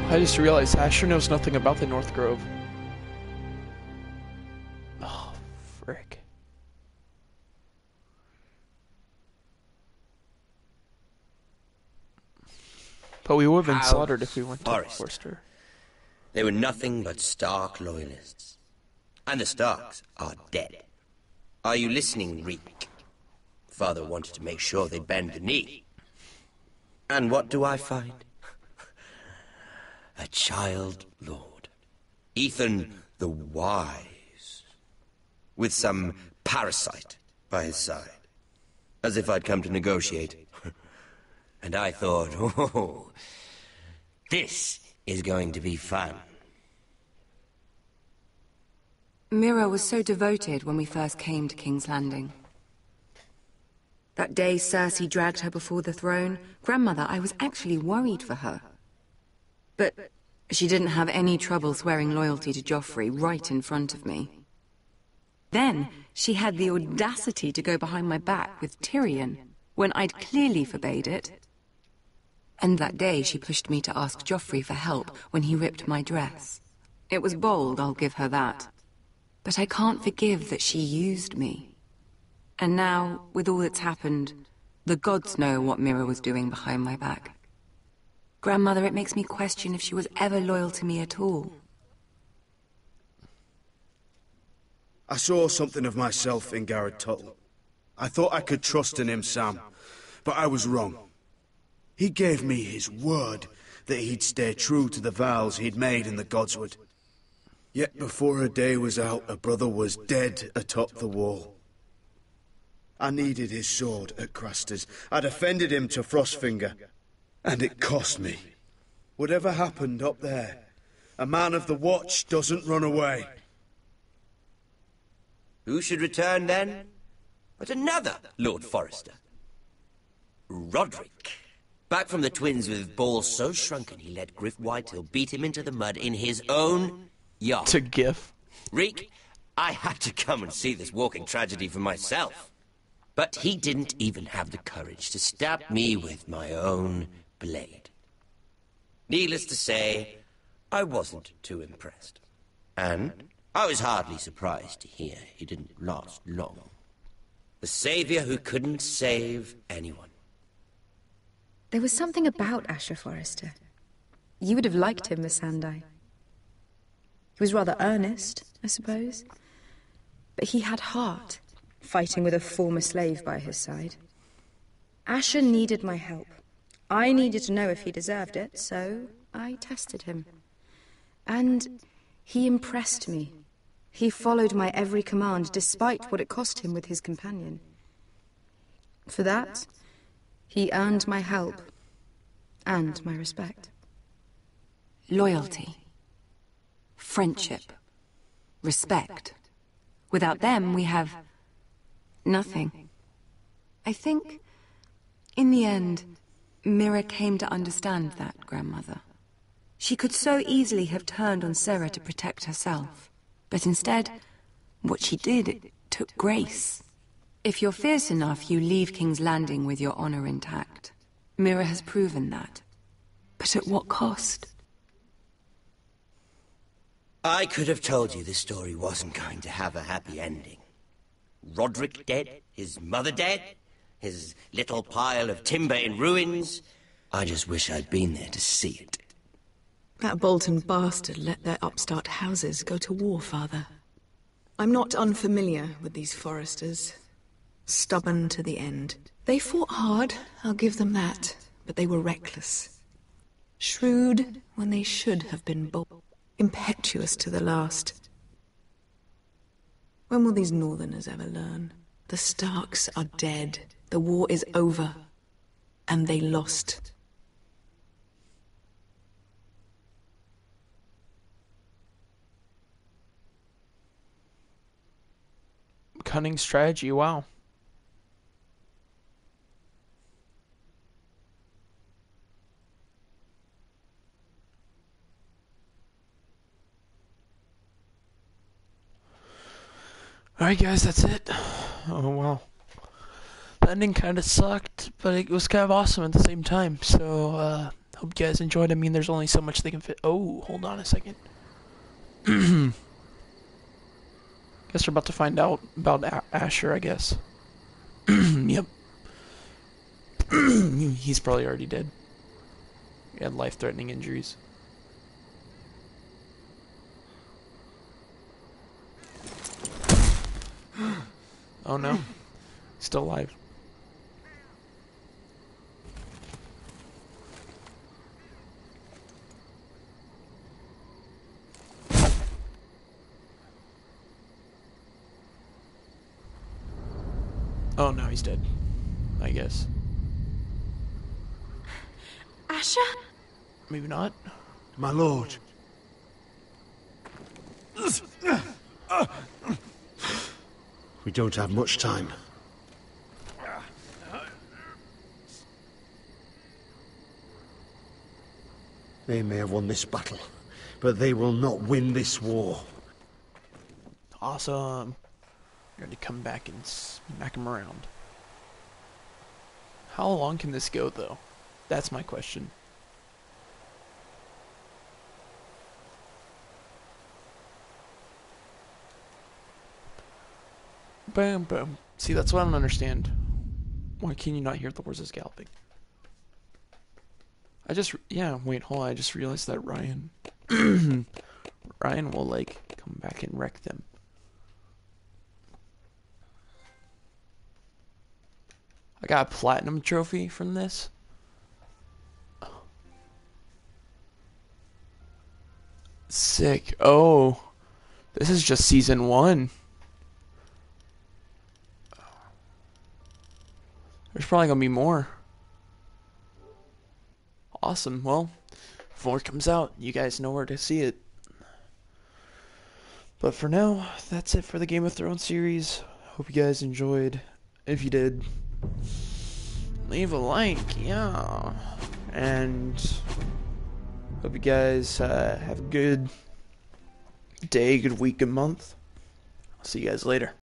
S1: I just realized Asher knows nothing about the North Grove. Oh, frick. But we would have been slaughtered if we went to Forrester.
S7: They were nothing but Stark loyalists. And the Starks are dead. Are you listening, Reek? Father wanted to make sure they bend the knee. And what do I find? A child lord. Ethan the Wise. With some parasite by his side. As if I'd come to negotiate. And I thought, oh, this is going to be fun.
S10: Mira was so devoted when we first came to King's Landing. That day Cersei dragged her before the throne, Grandmother, I was actually worried for her. But she didn't have any trouble swearing loyalty to Joffrey right in front of me. Then she had the audacity to go behind my back with Tyrion, when I'd clearly forbade it. And that day she pushed me to ask Joffrey for help when he ripped my dress. It was bold, I'll give her that. But I can't forgive that she used me. And now, with all that's happened, the gods know what Mira was doing behind my back. Grandmother, it makes me question if she was ever loyal to me at all.
S4: I saw something of myself in Garrett Tuttle. I thought I could trust in him, Sam, but I was wrong. He gave me his word that he'd stay true to the vows he'd made in the Godswood. Yet before a day was out, a brother was dead atop the wall. I needed his sword at Craster's. I defended him to Frostfinger. And it cost me. Whatever happened up there, a man of the Watch doesn't run away.
S7: Who should return then? But another Lord Forrester. Roderick. Back from the Twins with balls so shrunken he let Griff Whitehill beat him into the mud in his own yard.
S1: To GIF.
S7: Reek, I had to come and see this walking tragedy for myself. But he didn't even have the courage to stab me with my own blade. Needless to say, I wasn't too impressed. And I was hardly surprised to hear he didn't last long. The savior who couldn't save anyone.
S20: There was something about Asher Forrester. You would have liked him, Miss Sandai. He was rather earnest, I suppose. But he had heart, fighting with a former slave by his side. Asher needed my help. I needed to know if he deserved it, so I tested him. And he impressed me. He followed my every command, despite what it cost him with his companion. For that, he earned my help and my respect.
S10: Loyalty. Friendship. Respect. Without them, we have nothing. I think, in the end, Mira came to understand that, Grandmother. She could so easily have turned on Sarah to protect herself. But instead, what she did, it took grace. If you're fierce enough, you leave King's Landing with your honor intact. Mira has proven that. But at what cost?
S7: I could have told you this story wasn't going to have a happy ending. Roderick dead, his mother dead, his little pile of timber in ruins. I just wish I'd been there to see it.
S10: That Bolton bastard let their upstart houses go to war, Father. I'm not unfamiliar with these Forresters. Stubborn to the end. They fought hard, I'll give them that, but they were reckless. Shrewd when they should have been bold. Impetuous to the last. When will these Northerners ever learn? The Starks are dead. The war is over. And they lost.
S1: Cunning strategy, wow. Alright guys, that's it. Oh wow. The ending kinda sucked, but it was kind of awesome at the same time. So, hope you guys enjoyed. I mean, there's only so much they can fit. Oh, hold on a second. Guess we're about to find out about Asher, I guess. Yep. He's probably already dead. He had life-threatening injuries. Oh no. Still alive. Oh no, he's dead. I guess.
S10: Asher?
S1: Maybe not.
S4: My lord. We don't have much time. They may have won this battle, but they will not win this war.
S1: Awesome. Ready to come back and smack him around. How long can this go, though? That's my question. Boom, boom. See, that's what I don't understand. Why can you not hear the horses galloping? Yeah, wait, hold on. I just realized that Ryan will, like, come back and wreck them. I got a platinum trophy from this. Sick. Oh, this is just season 1. There's probably gonna be more. Awesome. Well, before it comes out, you guys know where to see it. But for now, that's it for the Game of Thrones series. Hope you guys enjoyed. If you did, leave a like, yeah. And hope you guys have a good day, good week, good month. I'll see you guys later.